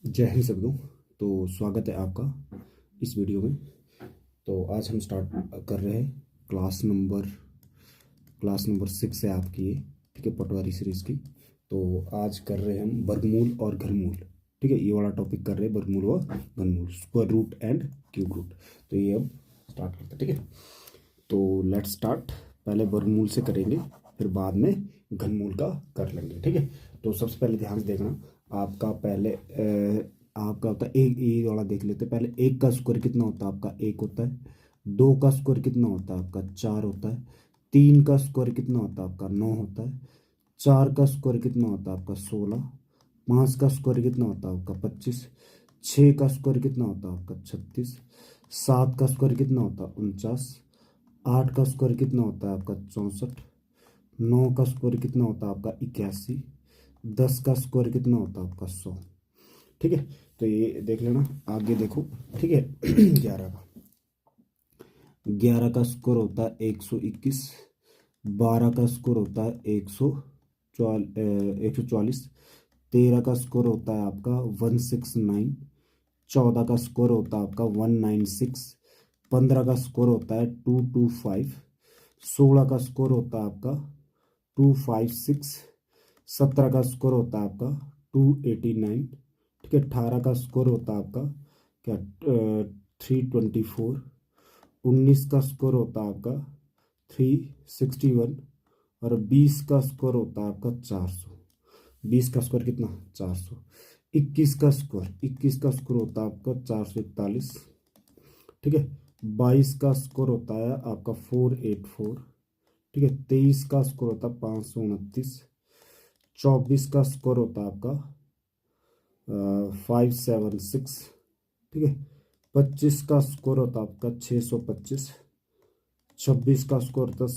जय हिंद सबको। तो स्वागत है आपका इस वीडियो में। तो आज हम स्टार्ट कर रहे हैं क्लास नंबर 6 है आपकी ये, ठीक है, पटवारी सीरीज़ की। तो आज कर रहे हैं हम वर्गमूल और घनमूल, ठीक है। ये वाला टॉपिक कर रहे हैं वर्गमूल और घनमूल, square root and cube root. तो ये अब स्टार्ट करते हैं, ठीक है। तो लेट्स स्टार्ट। पहले वर्गमूल से करेंगे, फिर बाद में घनमूल का कर लेंगे, ठीक है। तो सबसे पहले ध्यान से देखना, आपका पहले आपका होता है एक, ये वाला देख लेते हैं पहले। एक का स्क्वायर कितना होता है आपका? एक होता है। दो का स्क्वायर कितना होता है आपका? चार होता है। तीन का स्क्वायर कितना होता है आपका? नौ होता है। चार का स्क्वायर कितना होता है आपका? 16। पाँच का स्क्वायर कितना होता है आपका? 25। छः का स्क्वायर कितना होता है आपका? 36। सात का स्क्वायर कितना होता है? 49। आठ का स्क्वायर कितना होता है आपका? 64। नौ का स्क्वायर कितना होता है आपका? 81। 10 का स्क्वायर कितना होता है आपका? 100, ठीक है। तो ये देख लेना, आगे देखो, ठीक है। 11 का स्क्वायर होता है 121। 12 का स्क्वायर होता है 144। 13 का स्क्वायर होता है आपका 169। 14 का स्क्वायर होता है आपका 196। 15 का स्क्वायर होता है 225। 16 का स्कोर होता है आपका 256। 17 का स्कोर होता है आपका 289, ठीक है। 18 का स्कोर होता है आपका क्या 324। 19 का स्कोर होता है आपका 361। और 20 का स्कोर होता है आपका 400। 20 का स्कोर कितना? 400। 21 का स्कोर होता है आपका 441, ठीक है। 22 का स्कोर होता है आपका 484, ठीक है। 23 का स्कोर होता है 529। 24 का स्कोर होता है आपका 576, ठीक है। 25 का स्कोर होता है आपका 625। 26 का स्कोर होता है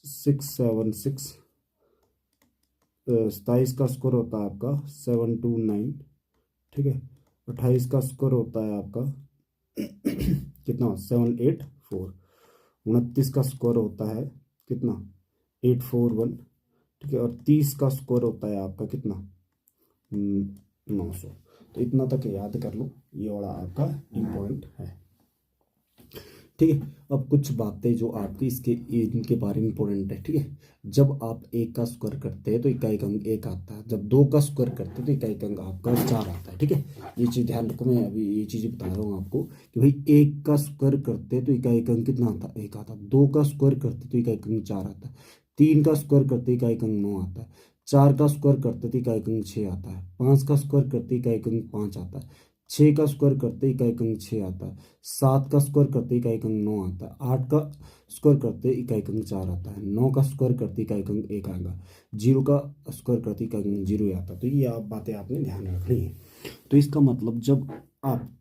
676। 27 का स्कोर होता है आपका 729, ठीक है। 28 का स्कोर होता है आपका कितना? 784। 29 का स्कोर होता है कितना? 841, ठीक है। और 30 का स्कोर होता है आपका कितना? 900। तो इतना तक याद कर लो, ये वाला आपका इम्पोर्टेंट है, ठीक है। अब कुछ बातें जो आपकी इसके इनके बारे में इम्पोर्टेंट है, ठीक है। जब आप एक का स्क्वायर करते हैं तो इकाई अंक एक आता है। जब दो का स्क्वायर करते हैं तो इकाई अंक आपका 4 आता है, ठीक है। ये चीज़ ध्यान रखो, मैं अभी ये चीज़ बता रहा हूँ आपको कि भाई एक का स्क्वायर करते हैं तो इकाई अंक कितना आता है? एक आता है। दो का स्क्वायर करते तो इकाई अंक 4 आता है। तीन का स्क्वायर करते इकाई अंक 9 आता है। चार का स्क्वायर करते तो इकाई अंक 6 आता है। पाँच का स्क्वायर करते इकाई अंक 5 आता है। छः का स्क्वायर करते इकाई अंक 6 आता है। सात का स्क्वायर करते इकाई अंक 9 आता है। आठ का स्क्वायर करते इकाई अंक 4 आता है। नौ का स्क्वायर करते इकाई अंक 1 आएगा। जीरो का स्क्वायर करते इकाई अंक 0 ही आता है। तो ये आप बातें आपने ध्यान रखनी है। तो इसका मतलब जब आप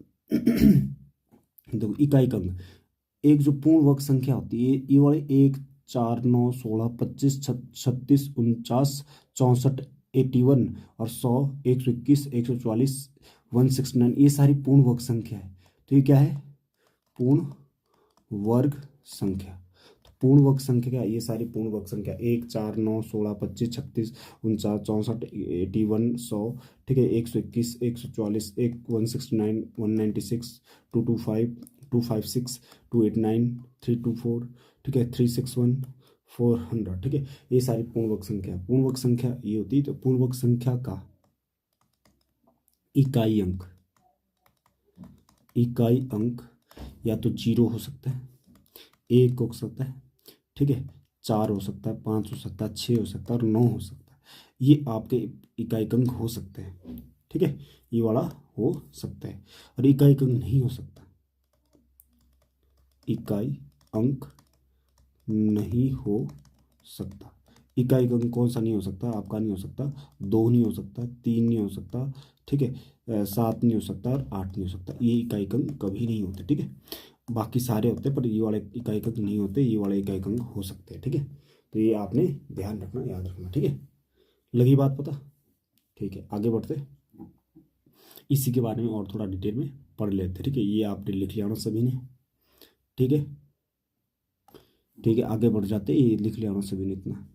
देखो इकाई अंक, एक जो पूर्ण वर्ग संख्या होती है, ये वाले 1, 4, 9, 16, 25, 36, 49, 64, 81 और 100, 121, 144, 169, ये सारी पूर्ण वर्ग संख्या है। तो ये क्या है? पूर्ण वर्ग संख्या। तो पूर्ण वर्ग संख्या क्या है? ये सारी पूर्ण वर्ग संख्या 1, 4, 9, 16, 25, 36, 49, 64, 81, 100, ठीक है। 121, 144, 169, 196, 225, 256, 289, 324, ठीक है, 361, 400, ठीक है। ये सारी पूर्ण वर्ग संख्या। पूर्ण वर्ग संख्या ये होती है। तो पूर्ण वर्ग संख्या का इकाई अंक, या तो 0 हो सकता है, 1 हो सकता है, ठीक है, 4 हो सकता है, 5 हो सकता है, 6 हो सकता है और 9 हो सकता है। ये आपके इकाई अंक हो सकते हैं, ठीक है। ये वाला हो सकता है। और इकाई अंक नहीं हो सकता, इकाई अंक नहीं हो सकता। इकाई अंक कौन सा नहीं हो सकता? आपका नहीं हो सकता, 2 नहीं हो सकता, 3 नहीं हो सकता, ठीक है, 7 नहीं हो सकता और 8 नहीं हो सकता। ये इकाई अंक कभी नहीं होते, ठीक है। बाकी सारे होते हैं पर ये वाले इकाई अंक नहीं होते, ये वाले इकाई अंक हो सकते हैं, ठीक है। तो ये आपने ध्यान रखना, याद रखना, ठीक है। लगी बात पता? ठीक है, आगे बढ़ते इसी के बारे में और थोड़ा डिटेल में पढ़ लेते हैं, ठीक है। ये आपने लिख लिया ना सभी ने, ठीक है। ठीक है, आगे बढ़ जाते, ये लिख लिया ना सभी ने इतना।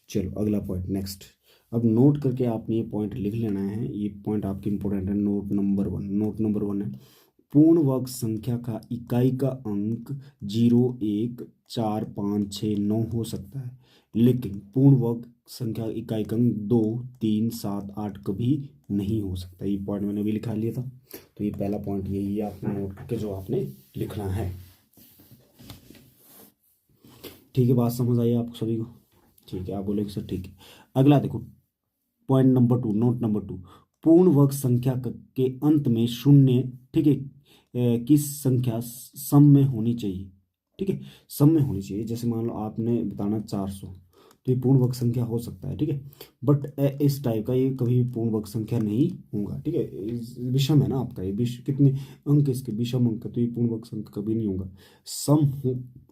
चलो अगला पॉइंट नेक्स्ट। अब नोट करके आपने ये पॉइंट लिख लेना है, ये पॉइंट आपके इंपॉर्टेंट है। Note number one, note number one है पूर्ण वर्ग संख्या का इकाई का अंक 0, 1, 4, 5, 6, 9 हो सकता है, लेकिन पूर्ण वर्ग संख्या इकाई का अंक 2, 3, 7, 8 कभी नहीं हो सकता। ये पॉइंट मैंने भी लिखा लिया था। तो ये पहला पॉइंट यही है, आपने नोट करके जो आपने लिखना है। ठीक है, बात समझ आई आपको सभी को? ठीक है, आप बोलेंगे सर ठीक है। अगला देखो point number two, note number two, पूर्ण वर्ग संख्या के अंत में शून्य, ठीक है, की संख्या सम में होनी चाहिए। ठीक है, सम में होनी चाहिए। जैसे मान लो आपने बताना 400, तो ये पूर्ण वर्ग संख्या हो सकता है। ठीक है, बट इस टाइप का ये कभी भी पूर्ण वर्ग संख्या नहीं होगा। ठीक है, विषम है ना आपका, ये कितने अंक इसके, विषम अंक, तो ये पूर्ण वर्ग संख्या कभी नहीं होगा, सम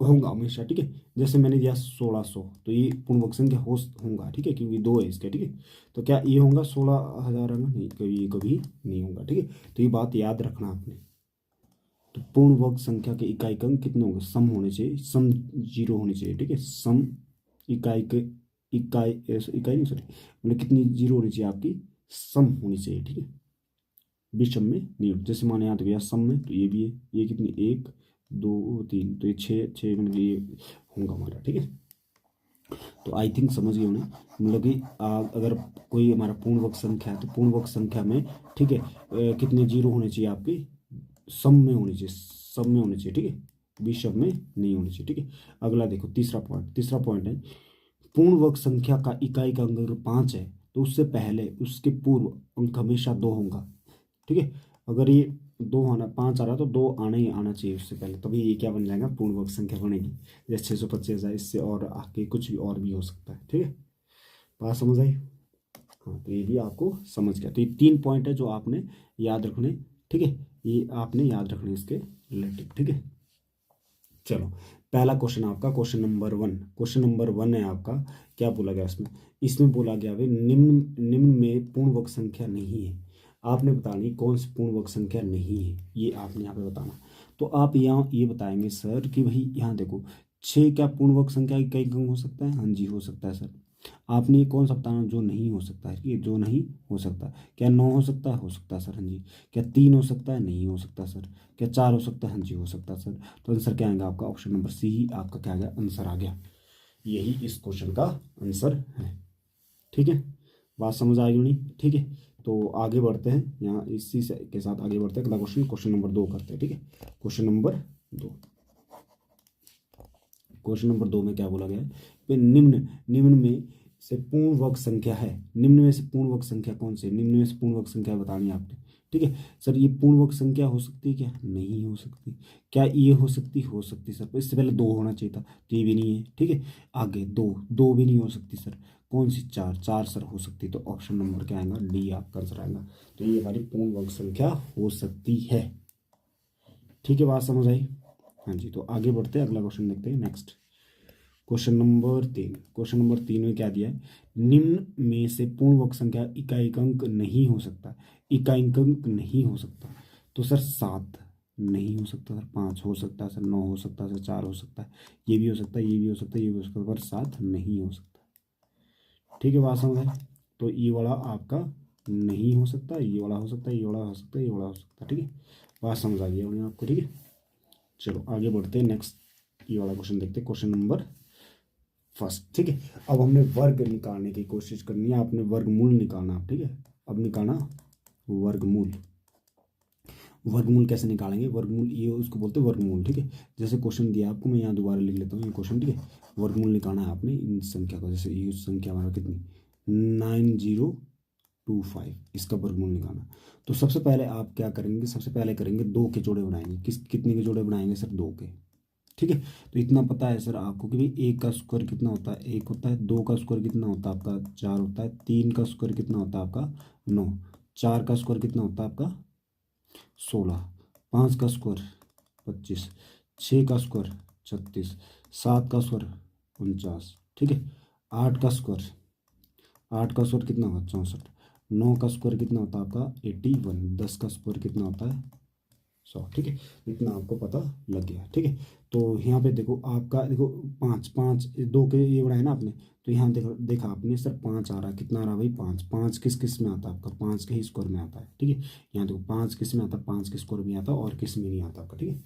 होगा हमेशा। ठीक है, जैसे मैंने दिया 1600, तो ये पूर्ण वर्ग संख्या होगा। ठीक है, क्योंकि 2 है इसके। ठीक है, तो क्या ये होगा 16,000 अंक? नहीं, कभी नहीं होगा। ठीक है, तो ये बात याद रखना आपने। तो पूर्ण वर्ग संख्या के इकाई का अंक कितने होंगे? सम होने चाहिए, सम 0 होनी चाहिए। ठीक है, सम इकाई के इकाई नहीं, सॉरी, मतलब कितनी 0 होनी चाहिए आपकी? सम होनी चाहिए। ठीक है, विषम में नहीं होती। जैसे माने यहाँ तो गया सम में, तो ये भी है, ये कितनी 1, 2, 3, तो ये 6 मतलब ये होगा हमारा। ठीक है, तो आई थिंक समझ गए होंगे। मतलब कि अगर कोई हमारा पूर्ण वर्ग संख्या है, तो पूर्ण वर्ग संख्या में, ठीक है, कितने 0 होने चाहिए आपके? सम में होनी चाहिए, सम में होनी चाहिए। ठीक है, विषम में नहीं होनी चाहिए। ठीक है, अगला देखो तीसरा पॉइंट है पूर्ण वर्ग संख्या का इकाई का अंक अगर 5 है, तो उससे पहले उसके पूर्व अंक हमेशा 2 होगा। ठीक है, अगर ये 2 आना 5 आ रहा है, तो 2 आना ही आना चाहिए उससे पहले, तभी ये क्या बन जाएगा? पूर्ण वर्ग संख्या बनेगी। जैसे 625 है, इससे और आगे कुछ भी और भी हो सकता है। ठीक है, बात समझ आई? हाँ, तो ये भी आपको समझ गया। तो ये 3 पॉइंट है जो आपने याद रखने। ठीक है, ये आपने याद रखने इसके रिलेटिव। ठीक है, चलो पहला क्वेश्चन आपका, क्वेश्चन नंबर वन है आपका। क्या बोला गया इसमें? इसमें बोला गया भाई निम्न में पूर्ण वर्ग संख्या नहीं है। आपने बतानी कौन सी पूर्ण वर्ग संख्या नहीं है, ये आपने यहाँ पे बताना। तो आप यहाँ ये बताएंगे सर कि भाई यहाँ देखो 6 क्या पूर्ण वर्ग संख्या का कई अंक हो सकता है? हाँ जी, हो सकता है सर। आपने ये कौन सा बताना जो नहीं हो सकता है? ये जो नहीं हो सकता, क्या 9 हो सकता है? हो सकता है सर, हाँ जी। क्या 3 हो सकता है? नहीं हो सकता सर। क्या 4 हो सकता है? हाँ जी, हो सकता है सर। तो आंसर क्या आएगा आपका? ऑप्शन नंबर सी ही आपका क्या आ गया? आंसर आ गया। यही इस क्वेश्चन का आंसर है। ठीक है, बात समझ आई नहीं? ठीक है, तो आगे बढ़ते हैं, यहाँ इसी से के साथ आगे बढ़ते हैं। अगला क्वेश्चन नंबर 2 करते हैं। ठीक है, क्वेश्चन नंबर 2, क्वेश्चन नंबर 2 में क्या बोला गया है? निम्न में से पूर्ण वर्ग संख्या है। निम्न में से पूर्ण वर्ग संख्या कौन सी है? निम्न में से पूर्ण वर्ग संख्या बतानी है आपने। ठीक है सर, ये पूर्ण वर्ग संख्या हो सकती है क्या? नहीं हो सकती। क्या ये हो सकती सर? इससे पहले 2 होना चाहिए था, तो ये भी नहीं है। ठीक है, आगे 2 भी नहीं हो सकती सर। कौन सी? 4 सर हो सकती। तो ऑप्शन नंबर क्या आएगा? डी आपका आंसर आएगा। तो ये हमारी पूर्ण वर्ग संख्या हो सकती है। ठीक है, बात समझ आई? हाँ जी, तो आगे बढ़ते हैं, अगला क्वेश्चन देखते हैं। नेक्स्ट क्वेश्चन नंबर 3 में क्या दिया है? निम्न में से पूर्ण वर्ग संख्या इकाई अंक नहीं हो सकता। इकाई अंक नहीं हो सकता, तो सर 7 नहीं हो सकता सर, 5 हो सकता है सर, 9 हो सकता है सर, 4 हो सकता है, ये भी हो सकता है, ये भी हो सकता है, ये भी हो सकता है, पर 7 नहीं हो सकता। ठीक है, बात समझ है? तो ये वाला आपका नहीं हो सकता, ये वाला हो सकता है, ये वाला हो सकता है, ये वाला हो सकता है। ठीक है, बात समझ आ गई होगी आपको? ठीक है, चलो आगे बढ़ते हैं। नेक्स्ट ये वाला क्वेश्चन देखते हैं, क्वेश्चन नंबर फर्स्ट। ठीक है, अब हमने वर्ग निकालने की कोशिश करनी है, आपने वर्गमूल निकालना। ठीक है, अब निकालना वर्गमूल। वर्गमूल कैसे निकालेंगे? वर्गमूल ये उसको बोलते हैं वर्गमूल। ठीक है, जैसे क्वेश्चन दिया आपको, मैं यहाँ दोबारा लिख लेता हूँ ये क्वेश्चन। ठीक है, वर्गमूल निकालना है आपने इन संख्या को। जैसे ये संख्या हमारा कितनी 9025, इसका वर्गमूल निकालना। तो सबसे पहले आप क्या करेंगे? सबसे पहले करेंगे 2 के जोड़े बनाएंगे। कितने के जोड़े बनाएंगे सर? 2 के। ठीक है, तो इतना पता है सर आपको कि भाई 1 का स्क्वायर कितना होता है? 1 होता है। 2 का स्क्वायर कितना होता है आपका? 4 होता है। 3 का स्क्वायर कितना होता है आपका? 9। 4 का स्क्वायर कितना होता है आपका? 16। 5 का स्क्वायर 25। 6 का स्क्वायर 36। 7 का स्क्वायर 49। ठीक है, 8 का स्क्वायर, 8 का स्क्वायर कितना होगा? 64। 9 का स्क्वायर कितना होता है आपका? 81। 10 का स्क्वायर कितना होता है? 100, ठीक है। इतना आपको पता लग गया, ठीक है। तो यहाँ पे देखो आपका, देखो 5 5 2 के ये बढ़ाए ना आपने, तो यहाँ देखो देखा आपने सर 5 आ रहा है, कितना आ रहा है भाई 5, 5 किस किस में आता है आपका, 5 के ही स्कोर में आता है, ठीक है। यहाँ देखो 5 किस में आता है, 5 के स्कोर में आता है और किस में नहीं आता आपका, ठीक है।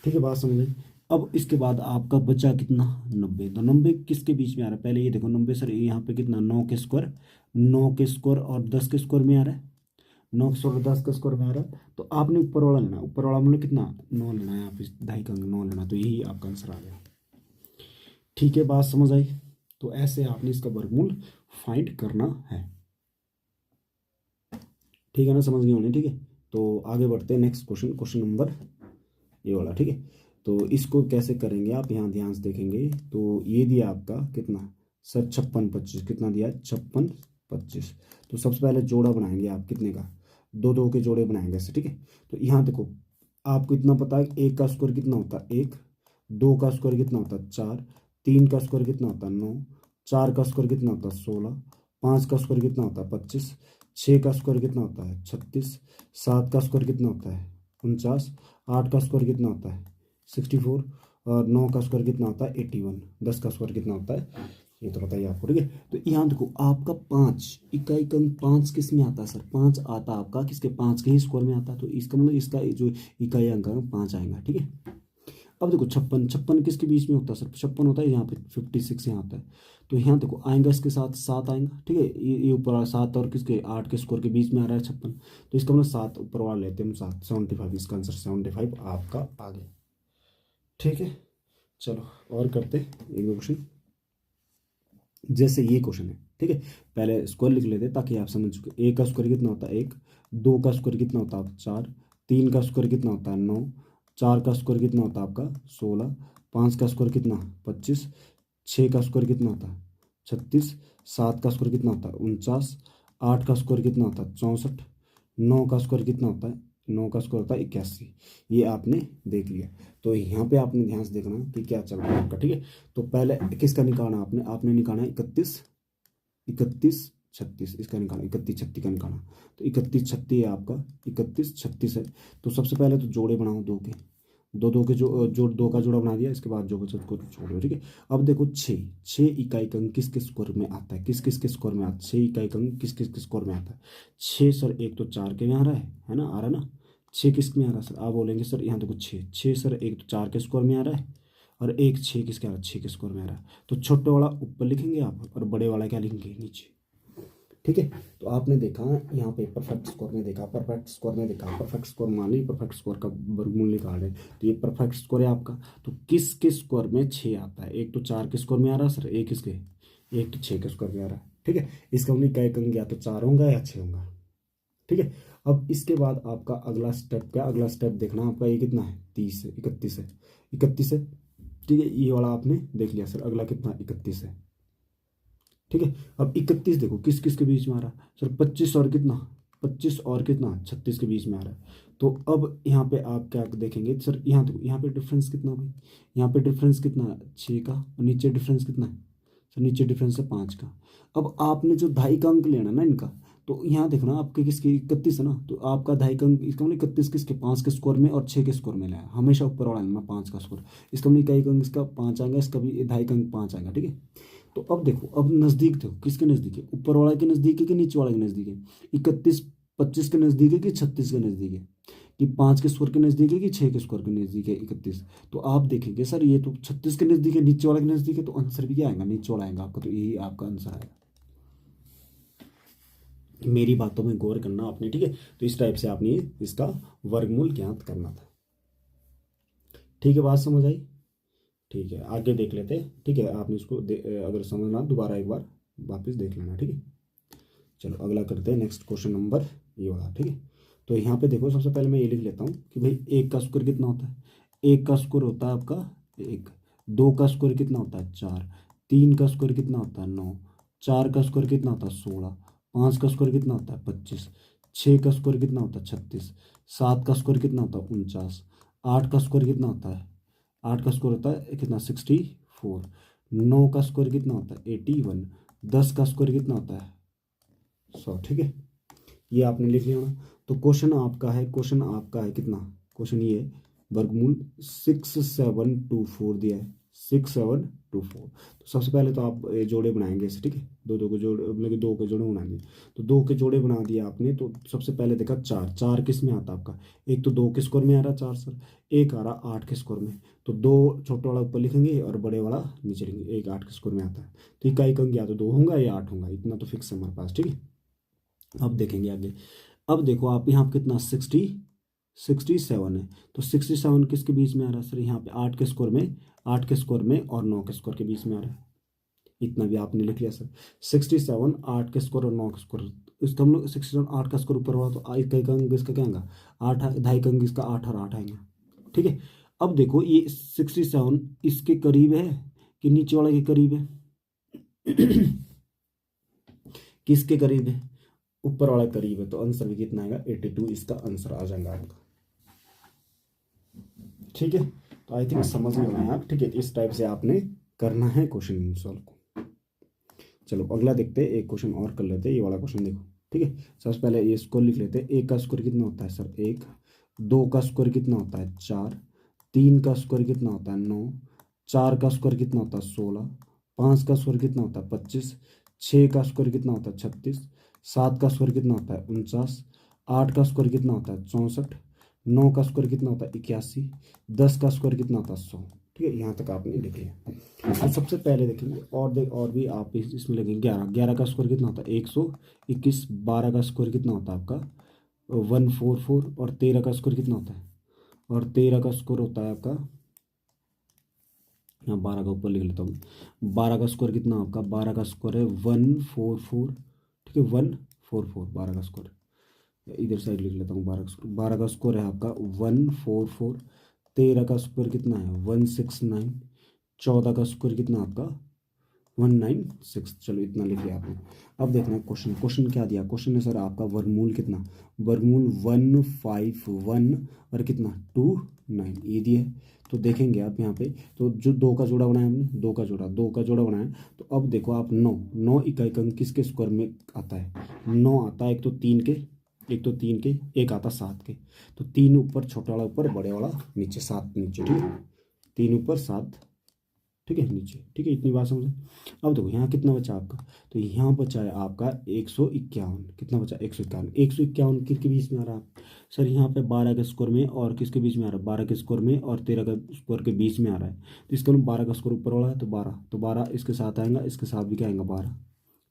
ठीक है, बात समझ आई। अब इसके बाद आपका बचा कितना, 90। तो 90 किसके बीच में आ रहा है, पहले ये देखो 90 सर यहाँ पे कितना, 9 के स्कोर, 9 के स्कोर और 10 के स्कोर में आ रहा है, 9 के स्कोर 10 के स्कोर में आ रहा है। तो आपने ऊपर वाला लेना, ऊपर वाला मतलब कितना, 9 लेना है, यहाँ पे 2.5 का 9 लेना, तो यही आपका आंसर आ गया। ठीक है, बात समझ आई। तो ऐसे आपने इसका वर्गमूल फाइंड करना है, ठीक है ना, समझ गए होंगे, ठीक है। तो आगे बढ़ते हैं, नेक्स्ट क्वेश्चन, क्वेश्चन नंबर ये वाला, ठीक है। तो इसको कैसे करेंगे आप, यहाँ ध्यान से देखेंगे तो ये दिया आपका कितना सर, 56 25, कितना दिया है 56 25। तो सबसे पहले जोड़ा बनाएंगे आप, कितने का, 2 2 के जोड़े बनाएंगे ऐसे, ठीक है। तो यहाँ देखो आपको इतना पता है, 1 का स्कोर कितना होता है 1, 2 का स्कोर कितना होता है 4, 3 का स्कोर कितना होता है 9, 4 का स्कोर कितना होता है 16, 5 का स्कोर कितना होता है 25, 6 का स्कोर कितना होता है 36, 7 का स्कोर कितना होता है 49, 8 का स्कोर कितना होता है 64 और 9 का स्कोर कितना होता है 81, 10 का स्कोर कितना होता है ये तो बताइए आपको, ठीक है। तो यहाँ देखो आपका 5 इकाई अंक 5 किस में आता है सर, 5 आता है आपका किसके, 5 के ही स्कोर में आता है। तो इसका मतलब इसका जो इकाई अंक है 5 आएगा, ठीक है। अब देखो 56 56 किसके बीच में होता है सर, 56 होता है यहाँ पे, 56 यहाँ आता है। तो यहाँ देखो आएगा इसके साथ 7 आएगा, ठीक है। ये ऊपर वाला 7 और किसके 8 के स्कोर के बीच में आ रहा है 56, तो इसका मतलब 7 ऊपर वाला लेते हैं हम, 7 75, इसका आंसर 75 आपका आ गया, ठीक है। चलो और करते एक दो क्वेश्चन, जैसे ये क्वेश्चन है, ठीक है। पहले स्कोर लिख लेते ताकि आप समझ चुके। 1 का स्कोर कितना होता है 1, 2 का स्कोर कितना होता है 4, 3 का स्कोर कितना होता है 9, 4 का स्कोर कितना होता है आपका 16, 5 का स्कोर कितना 25, 6 का स्कोर कितना होता है 36, 7 का स्कोर कितना होता है 49, 8 का स्कोर कितना होता है 64, 9 का स्कोर कितना होता है, 9 का स्कोर होता है 81। ये आपने देख लिया। तो यहाँ पे आपने ध्यान से देखना कि क्या चल रहा है आपका, ठीक है। तो पहले किसका निकालना आपने, आपने निकालना है 31 31 36, इसका निकालना 31 36 का निकालना। तो 31 36 है आपका, 31 36 है। तो सबसे पहले तो जोड़े बनाओ, 2 के, 2 2 के जो 2 का जोड़ा बना दिया, इसके बाद जो बचा उसको छोड़ो, ठीक है। अब देखो 6 इकाई अंक किस किस स्कोर में आता है, किस किस के स्कोर में आता है, 6 इकाई अंक किस किस के स्कोर में आता है। 6 सर एक तो 4 के में आ रहा है ना, आ रहा है ना। 6 किस में आ रहा है सर, आप बोलेंगे सर यहाँ देखो 6 6 सर एक तो 4 के स्कोर में आ रहा है और एक 6 किसके आ रहा है, 6 के स्कोर में आ रहा है। तो छोटे वाला ऊपर लिखेंगे आप और बड़े वाला क्या लिखेंगे नीचे, ठीक है। तो आपने देखा यहाँ पे परफेक्ट स्कोर में देखा, परफेक्ट स्कोर में देखा, परफेक्ट स्कोर मान ली, परफेक्ट स्कोर का वर्गमूल निकाल रहे, तो ये परफेक्ट स्कोर है आपका। तो किस किस स्कोर में 6 आता है, एक तो 4 के स्कोर में आ रहा है सर, एक किसके, एक तो 6 के स्कोर में आ रहा है, ठीक है। इसका हमने क्या करेंगे, या तो 4 होगा या 6 होगा, ठीक है। अब इसके बाद आपका अगला स्टेप क्या, अगला स्टेप देखना आपका, ये कितना है 30 है, 31 है, 31 है, ठीक है। ये वाला आपने देख लिया सर, अगला कितना 31 है, ठीक है। अब 31 देखो किस किस के बीच में आ रहा है सर, 25 और कितना, 25 और कितना 36 के बीच में आ रहा है। तो अब यहाँ पे आप क्या देखेंगे सर, यहाँ देखो यहाँ पे डिफरेंस कितना भाई, यहाँ पे डिफरेंस कितना है 6 का, और नीचे डिफरेंस कितना है सर, नीचे डिफरेंस है 5 का। अब आपने जो 2.5 का अंक लेना ना इनका, तो यहाँ देखना आपके किसके 31 है ना, तो आपका 2.5 का अंक, इसका मतलब 31 किसके 5 के स्कोर में और 6 के स्कोर में लाया, हमेशा ऊपर वाला लेना 5 का स्कोर। इसका मतलब 2.5 का अंक इसका 5 आएगा, इसका भी 2.5 का अंक 5 आएगा, ठीक है। तो अब देखो, अब नज़दीक देखो किसके नज़दीक है, ऊपर वाला के नज़दीक है कि नीचे वाले के नज़दीक है, 31 25 के नज़दीक है कि 36 के नज़दीक है, कि 5 के स्कोर के नज़दीक है कि 6 के स्कोर के नज़दीक है 31। तो आप देखेंगे सर ये तो 36 के नज़दीक है, नीचे वाले के नज़दीक है, तो आंसर भी क्या आएगा, नीचे वाला आएगा आपका। तो यही आपका आंसर आएगा। मेरी बातों में गौर करना आपने, ठीक है। तो इस टाइप से आपने इसका वर्गमूल ज्ञात करना था, ठीक है, बात समझ आई, ठीक है। आगे देख लेते हैं, ठीक है। आपने इसको अगर समझना दोबारा एक बार वापस देख लेना, ठीक है। चलो अगला करते हैं, नेक्स्ट क्वेश्चन नंबर ये वाला, ठीक है। तो यहाँ पे देखो सबसे पहले मैं ये लिख लेता हूँ कि भाई 1 का स्कोर कितना होता है, 1 का स्कोर होता है आपका 1, 2 का स्कोर कितना होता है 4, 3 का स्कोर कितना होता है 9, 4 का स्कोर कितना होता है 16, 5 का स्कोर कितना होता है 25, 6 का स्कोर कितना होता है 36, 7 का स्कोर कितना होता है 49, 8 का स्कोर कितना होता है, 8 का स्कोर होता है कितना 64, 9 का स्कोर कितना होता है 81, 10 का स्कोर कितना होता है 100, ठीक है। ये आपने लिख लिया ना। तो क्वेश्चन आपका है, क्वेश्चन आपका है कितना क्वेश्चन ये है, वर्गमूल 6724 दिया है, 6724। तो सबसे पहले तो आप ये जोड़े बनाएंगे ऐसे, ठीक है, दो दो के जोड़े, मतलब कि दो के जोड़े बना दिए। तो दो के जोड़े बना दिए आपने, तो सबसे पहले देखा चार, चार किस में आता है आपका, एक तो 2 के स्कोर में आ रहा चार सर, एक आ रहा 8 के स्कोर में। तो 2 छोटा वाला ऊपर लिखेंगे और बड़े वाला नीचे लिखेंगे, एक 8 के स्कोर में आता है। तो इकाई अंक या तो 2 होगा या 8 होगा, इतना तो फिक्स है हमारे पास, ठीक है। अब देखेंगे आगे। अब देखो आप यहाँ पे कितना 67 है, तो 67 किसके बीच में आ रहा है सर, यहाँ पे 8 के स्कोर में, 8 के स्कोर में और 9 के स्कोर के बीच में आ रहा है। इतना भी आपने लिख लिया सर। 67 8 के स्कोर और 9 के स्कोर, इसका हम लोग 67 8 का स्कोर ऊपर हुआ तो एक का अंक इसका क्या आएगा 8, ढाई का अंक इसका 8 और 8 आएंगे, ठीक है। अब देखो ये 67 इसके करीब है कि नीचे वाले के करीब है किसके करीब है, ऊपर वाला करीब है, तो आंसर भी कितना आएगा 82, इसका आंसर आ जाएगा आपका, ठीक है। तो आई थिंक समझ में आया आप, ठीक है। इस टाइप से आपने करना है क्वेश्चन सॉल्व को। चलो अगला देखते हैं, एक क्वेश्चन और कर लेते हैं, ये वाला क्वेश्चन देखो, ठीक है। सबसे पहले ये स्कोर लिख लेते हैं। एक का स्कोर कितना होता है सर 1, 2 का स्कोर कितना होता है 4, 3 का स्कोर कितना होता है 9, 4 का स्कोर कितना होता है 16, 5 का स्कोर कितना होता है 25, 6 का स्कोर कितना होता है 36, 7 का स्कोर कितना होता है 49, 8 का स्कोर कितना होता है 64, 9 का स्कोर कितना होता है 81, 10 का स्कोर कितना होता है 100, ठीक है। यहाँ तक आपने लिख लिया। तो सबसे पहले देखेंगे और भी आप इसमें लगेंगे 11, 11 का स्कोर कितना होता है 121, 12 का स्कोर कितना होता है आपका 144, और 13 का स्कोर कितना होता है, और 13 का स्कोर होता है आपका, यहाँ 12 का ऊपर लिख लेता हूँ, 12 का स्कोर कितना आपका, 12 का स्कोर है 144, ठीक है 144 12 का स्कोर है। इधर साइड लिख लेता हूँ 12 का स्कोर है आपका 144। 13 का स्कोर कितना है 169, 14 का स्कोर कितना आपका 196। चलो इतना लिख लिया आपने। अब देखना है क्वेश्चन, क्वेश्चन क्या दिया, क्वेश्चन है सर आपका वर्गमूल कितना, वर्गमूल 151 और कितना 29 ये दिया। तो देखेंगे आप यहाँ पे, तो जो 2 का जोड़ा बनाया हमने, 2 का जोड़ा बनाया। तो अब देखो आप 9 इकाई अंक किसके स्क्वायर में आता है, 9 आता है, एक तो 3 के, एक आता 7 के। तो 3 ऊपर छोटा वाला ऊपर, बड़े वाला नीचे, 7 नीचे, ठीक है, 3 ऊपर 7, ठीक है नीचे, ठीक है। इतनी बात समझे। अब देखो यहाँ कितना बचा आपका, तो यहाँ बचा है आपका 151, कितना बचा 151, 151 किसके बीच में आ रहा है सर, यहाँ पे 12 के स्कोर में और किसके बीच में आ रहा है, 12 के स्कोर में और 13 का स्कोर के बीच में आ रहा है। तो इसका 12 का स्कोर ऊपर वाला है, तो 12 इसके साथ आएगा, इसके साथ भी क्या आएगा 12,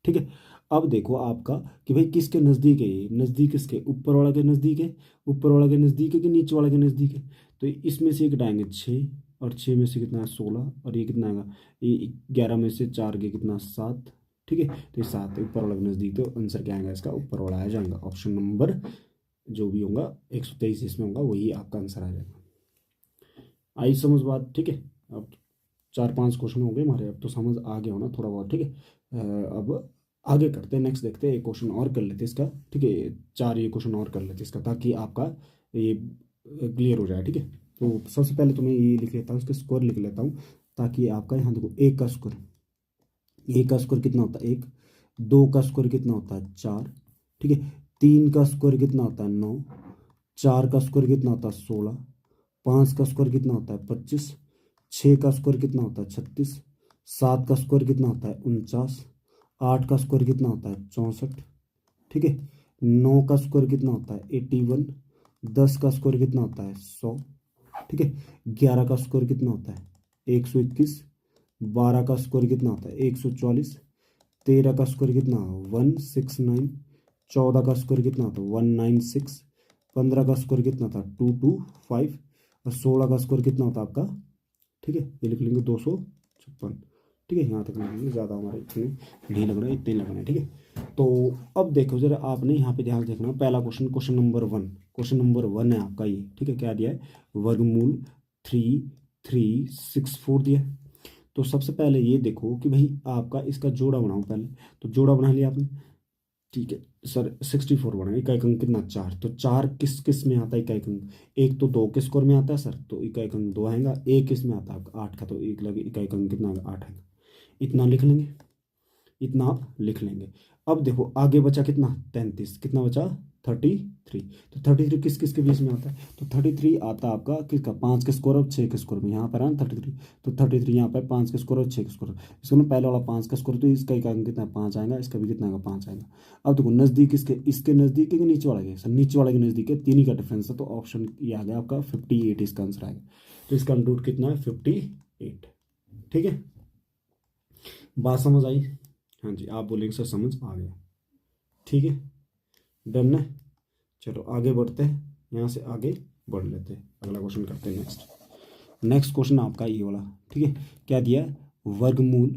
ठीक है। अब देखो आपका कि भाई किसके नज़दीक है, ये नज़दीक किसके, ऊपर वाला के नज़दीक है, ऊपर वाला के नज़दीक है कि नीचे वाला के नज़दीक है। तो इसमें से एक घटाएंगे 6, और 6 में से कितना है 16, और ये कितना आएगा, ये 11 में से 4 के कितना 7, ठीक है। तो ये 7 ऊपर वाला के नज़दीक, तो आंसर क्या आएगा इसका, ऊपर वाला आ जाएगा। ऑप्शन नंबर जो भी होगा 123 इसमें होगा, वही आपका आंसर आ जाएगा। आई समझ बात, ठीक है। अब 4-5 क्वेश्चन हो गए हमारे, अब तो समझ आ गया होना थोड़ा बहुत, ठीक है। अब आगे करते हैं, नेक्स्ट देखते हैं, एक क्वेश्चन और कर लेते हैं इसका, ठीक है। 4 ये क्वेश्चन और कर लेते हैं इसका, ताकि आपका ये क्लियर हो जाए, ठीक है। तो सबसे पहले तो मैं ये लिख लेता हूँ, इसका स्कोर लिख लेता हूँ, ताकि आपका यहाँ देखो एक का स्कोर कितना होता है 1, 2 का स्कोर कितना होता है 4, ठीक है, 3 का स्कोर कितना होता है 9, 4 का स्कोर कितना होता है 16, 5 का स्कोर कितना होता है 25, 6 का स्कोर कितना होता है 36, 7 का स्कोर कितना होता है 49, 8 का स्कोर कितना होता है 64, ठीक है, 9 का स्कोर कितना होता है 81, 10 का स्कोर कितना होता है 100, ठीक है, 11 का स्कोर कितना होता है 121, 12 का स्कोर कितना होता है 144, 13 का स्कोर कितना 169, 14 का स्कोर कितना था 196, 15 का स्कोर कितना था 225, और 16 का स्कोर कितना होता आपका, ठीक है, ये लिख लेंगे 256, ठीक है। यहाँ तक लिख लेंगे, ज़्यादा हमारे इतने नहीं लग रहा है, इतने लगना है, ठीक है। तो अब देखो जरा आपने यहाँ पे ध्यान देखना, पहला क्वेश्चन, क्वेश्चन नंबर 1 है आपका ये, ठीक है। क्या दिया है, वर्गमूल 3364 दिया है। तो सबसे पहले ये देखो कि भाई आपका इसका जोड़ा बनाओ पहले, तो जोड़ा बना लिया आपने, ठीक है सर 64 बना, इकाई अंक कितना 4, तो 4 किस किस में आता है इकाई अंक, एक तो 2 के स्कोर में आता है सर, तो इकाई अंक 2 आएगा, एक किस में आता है 8 का, तो एक लगे इकाई अंक कितना आएगा 8 आएगा, इतना लिख लेंगे। इतना आप लिख लेंगे। अब देखो आगे बचा कितना 33, कितना बचा 33। तो 33 किस किस के बीच में आता है, तो 33 आता है आपका किसका 5 के स्क्वायर और 6 के स्क्वायर में, यहाँ पर है 33। तो 33 यहाँ पर 5 के स्क्वायर और 6 के स्क्वायर, इसको ना पहले वाला 5 का स्क्वायर, तो इसका एक अंक कितना 5 आएगा, इसका भी कितना आएगा 5 आएगा। अब देखो नज़दीक इसके नज़दीक है कि नीचे वाला के, सर नीचे वाले के नज़दीक है, तीन ही का डिफरेंस है, तो ऑप्शन ये आ गया आपका 58 इसका आंसर आएगा। तो इसका रूट कितना है 58। ठीक है, बात समझ आई? हाँ जी, आप बोलेंगे सर समझ आ गया। ठीक है, डन है। चलो आगे बढ़ते हैं, यहाँ से आगे बढ़ लेते हैं, अगला क्वेश्चन करते हैं। नेक्स्ट क्वेश्चन आपका ये वाला। ठीक है, क्या दिया है, वर्गमूल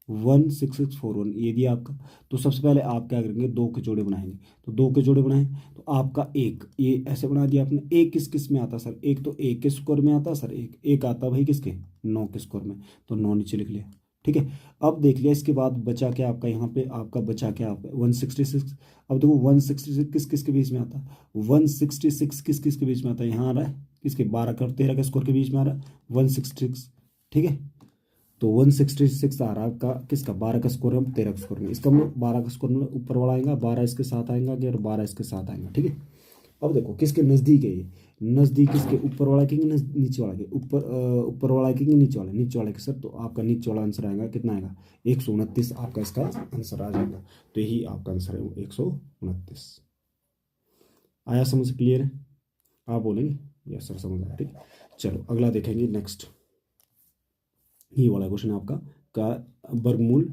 16641 ये दिया आपका। तो सबसे पहले आप क्या करेंगे, दो के जोड़े बनाएंगे। तो दो के जोड़े बनाए तो आपका एक ये ऐसे बना दिया आपने। एक किस किस में आता सर, एक तो एक के स्क्वायर में आता सर, एक आता भाई किसके 9 के स्क्वायर में, तो 9 नीचे लिख लिया। ठीक है, अब देख लिया, इसके बाद बचा क्या आपका, यहाँ पे आपका बचा क्या आपका 166। अब देखो 166 किस किस के बीच में आता है, 166 किस किस के बीच में आता है, यहाँ आ रहा है किसके 12 का 13 के स्क्वायर के बीच में आ रहा है 166। ठीक है, तो 166 आ रहा है आपका किसका 12 का स्क्वायर में 13 का स्क्वायर में, इसका मतलब 12 का स्क्वायर में ऊपर वाला आएगा, 12 इसके साथ आएगा और 12 इसके साथ आएगा। ठीक है, अब देखो किसके नज़दीक है ये, नज़दीक किसके ऊपर वाला के नीचे वाला के, ऊपर वाला के नीचे वाले के सर, तो आपका नीचे वाला आंसर आएगा कितना आएगा 129 आपका इसका आंसर आ जाएगा। तो यही आपका आंसर है 129। आया समझ, क्लियर है? आप बोलेंगे यस सर समझ आया। ठीक, चलो अगला देखेंगे। नेक्स्ट ये वाला क्वेश्चन है आपका का वर्गमूल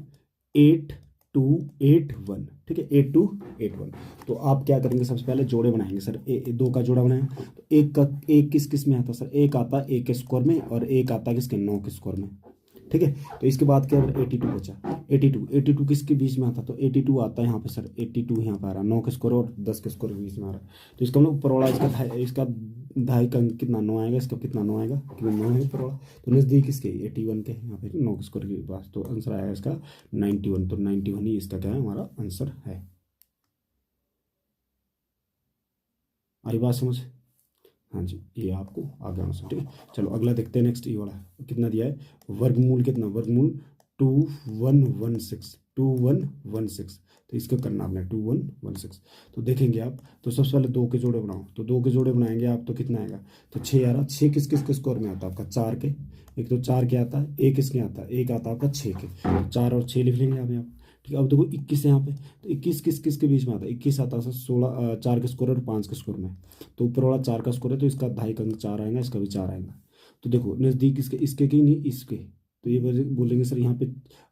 8281। ठीक है, 8281। तो आप क्या करेंगे, सबसे पहले जोड़े बनाएंगे सर। दो का जोड़ा बनाया तो एक किस किस में आता सर, एक आता एक के स्क्वायर में और एक आता किसके 9 के स्क्वायर में। ठीक है, तो इसके बाद क्या 82 बचा, 82 किसके बीच में आता, तो 82 आता है यहाँ पे सर, 82 यहाँ पे आ रहा है 9 के स्क्वायर और 10 के स्क्वायर के बीच में आ रहा है। तो इसका मतलब ऊपर वाला इसका ढाई का अंक कितना 9 आएगा, इसका कितना 9 आएगा, कितना 9 है ऊपर वाला, तो नज़दीक इसके 81 के यहाँ पे 9 के स्क्वायर के पास, तो आंसर आएगा इसका 91। तो 91 ही इसका क्या है हमारा आंसर है। आई बात समझ? हाँ जी, ये आपको आ गया आंसर। ठीक है, चलो अगला देखते हैं। नेक्स्ट ये वाला कितना दिया है, वर्गमूल कितना, वर्गमूल 2116। तो इसको करना आपने 2116। तो देखेंगे आप, तो सबसे पहले दो के जोड़े बनाओ, तो दो के जोड़े बनाएंगे आप, तो कितना आएगा, तो 6 आ रहा, 6 किस किस के स्कोर में आता है आपका 4 के, एक तो 4 के आता है, एक किसके आता है, एक आता है आपका 6 के, तो 4 और 6 लिख लेंगे आप यहाँ। ठीक है, अब देखो 21 है यहाँ पे, तो 21 किस किस के बीच में आता है, 21 आता है सर 16 4 के स्कोर और 5 के स्कोर में। तो ऊपर वाला 4 का स्कोर है, तो इसका ढाई का अंक 4 आएगा, इसका भी 4 आएगा। तो देखो नज़दीक इसके की नहीं इसके, तो ये बोलेंगे सर यहाँ पे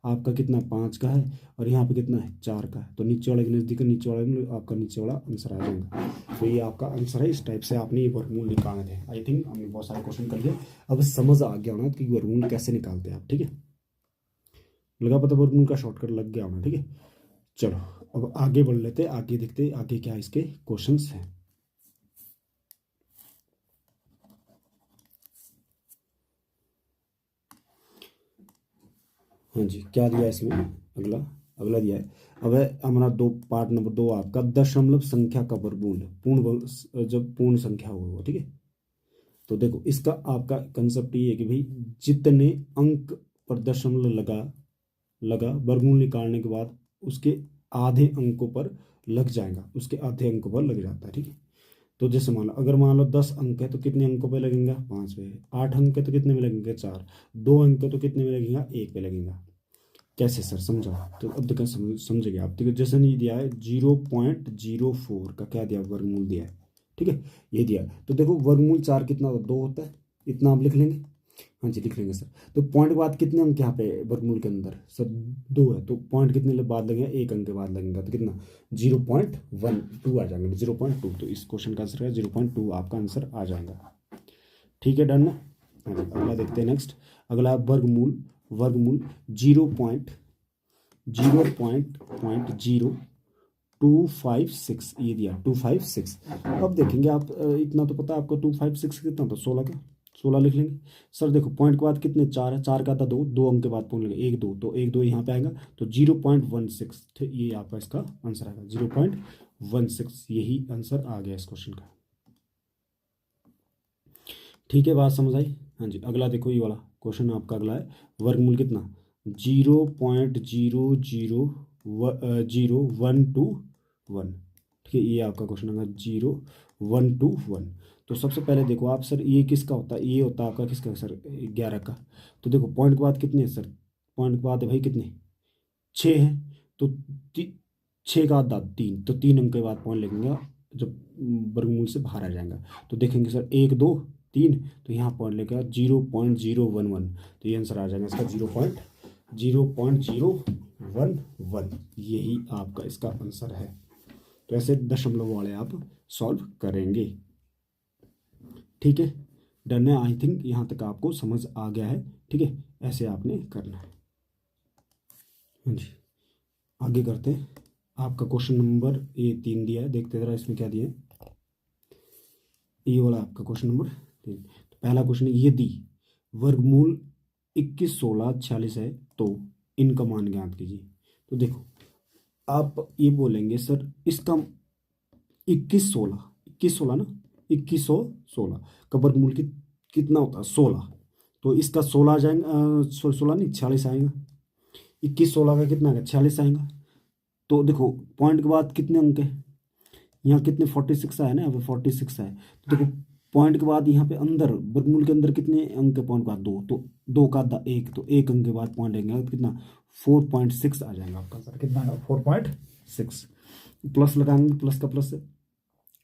आपका कितना 5 का है और यहाँ पे कितना है 4 का है, तो नीचे वाले के नज़दीक है, नीचे वाले में आपका नीचे वाला आंसर आ जाएगा। तो ये आपका आंसर है। इस टाइप से आपने ये वर्गमूल निकालने थे। आई थिंक हमने बहुत सारे क्वेश्चन कर लिए, अब समझ आ गया होना कि वर्गमूल कैसे निकालते हैं आप। ठीक है, लगा पता, वर्गमूल का शॉर्टकट लग गया होना। ठीक है, चलो अब आगे बढ़ लेते, आगे देखते आगे क्या इसके क्वेश्चंस हैं। हाँ जी, क्या दिया है इसमें, अगला दिया है। अब है हमारा पार्ट नंबर 2 आपका दशमलव संख्या का वर्गमूल, जब पूर्ण संख्या हो। ठीक है, तो देखो इसका आपका कंसेप्ट ये है कि भाई जितने अंक पर दशमलव लगा वर्गमूल निकालने के बाद उसके आधे अंकों पर लग जाएगा, उसके आधे अंकों पर लग जाता है। ठीक है, तो जैसे मान लो अगर मान लो 10 अंक है तो कितने अंकों पे लगेगा 5 पे, 8 अंक है तो कितने में लगेंगे 4, 2 अंक है तो कितने में लगेगा 1 पे लगेगा। कैसे सर समझा, तो अब तक समझेंगे आप। देखो जैसे नहीं दिया है 0.04 का क्या दिया वर्गमूल दिया है। ठीक है, ये दिया है। तो देखो वर्गमूल 4 कितना होता है 2 होता है, इतना आप लिख लेंगे। हाँ जी लिख लेंगे सर। तो पॉइंट के बाद कितने अंक यहाँ पे वर्गमूल के अंदर सर 2 है, तो पॉइंट कितने बाद लगेगा 1 अंक के बाद लगेगा, तो कितना 0.12 आ जाएंगे, 0.2। तो इस क्वेश्चन का आंसर है 0.2 आपका आंसर आ जाएगा। ठीक है, डन ना। अगला देखते हैं। नेक्स्ट अगला वर्गमूल 0.0256 ये दिया 256। अब देखेंगे आप, इतना तो पता है आपको 256 कितना था 16 का, 16 लिख लेंगे सर। देखो पॉइंट के बाद कितने 4 है, 4 का था 2, 2 अंक के बाद पॉइंट लगे 1 2, तो 1 2 यहाँ पे आएगा, तो 0.16 ये आपका इसका आंसर आएगा 0.16। यही आंसर आ गया इस क्वेश्चन का। ठीक है, बात समझ आई। हाँ जी, अगला देखो, ये वाला क्वेश्चन आपका अगला है, वर्गमूल कितना, 0.0001 ठीक है, ये आपका क्वेश्चन होगा 0 1 2 1। तो सबसे पहले देखो आप, सर ये किसका होता है, ये होता है आपका किसका सर, 11 का। तो देखो पॉइंट के बाद कितने हैं सर, पॉइंट के बाद है भाई कितने, 6 है। तो 6 का आधा 3, तो 3 अंक के बाद पॉइंट लगेंगे जब वर्गमूल से बाहर आ जाएगा। तो देखेंगे सर 1 2 3, तो यहाँ पॉइंट लेगा 0.011, तो ये आंसर आ जाएगा इसका 0.011। यही आपका इसका आंसर है। तो ऐसे दशमलव वाले आप सॉल्व करेंगे। ठीक है, डन है। आई थिंक यहाँ तक आपको समझ आ गया है। ठीक है, ऐसे आपने करना है। हाँ जी, आगे करते हैं। आपका क्वेश्चन नंबर ये 3 दिया है, देखते जरा इसमें क्या दिया है। ये वाला आपका क्वेश्चन नंबर 3। तो पहला क्वेश्चन है, यदि वर्गमूल 21 16 46 है तो इनका मान ज्ञात कीजिए। तो देखो आप ये बोलेंगे सर इसका 21 16 ना, 2116 का वर्गमूल कितना होता है, 16। तो इसका 16 आ जाएगा, 16 नहीं 46 आएगा। 21 16 का कितना आएगा, 46 आएगा। तो देखो पॉइंट के बाद कितने अंक है, यहाँ कितने 46 आए ना, यहाँ पे 46 आए। तो देखो पॉइंट के बाद यहाँ पे अंदर वर्गमूल के अंदर कितने अंक है, पॉइंट के बाद 2, तो 2 का आधा 1, तो 1 अंक के बाद पॉइंट आएंगे तो कितना 4.6 आ जाएगा आपका आंसर। कितना आएगा 4.6। प्लस लगाएंगे, प्लस का प्लस है,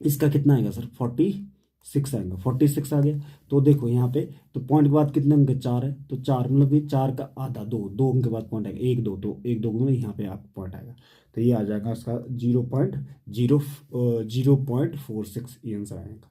इसका कितना आएगा सर 46 आएगा। 46 आ गया। तो देखो यहाँ पे तो पॉइंट के बाद कितने अंक है, 4 है। तो 4 मतलब कि 4 का आधा 2, 2 अंक के बाद पॉइंट आएगा 1 2, तो 1 2 में यहाँ पे आपका पॉइंट आएगा। तो ये आ जाएगा इसका 0.46 ये आंसर आएगा।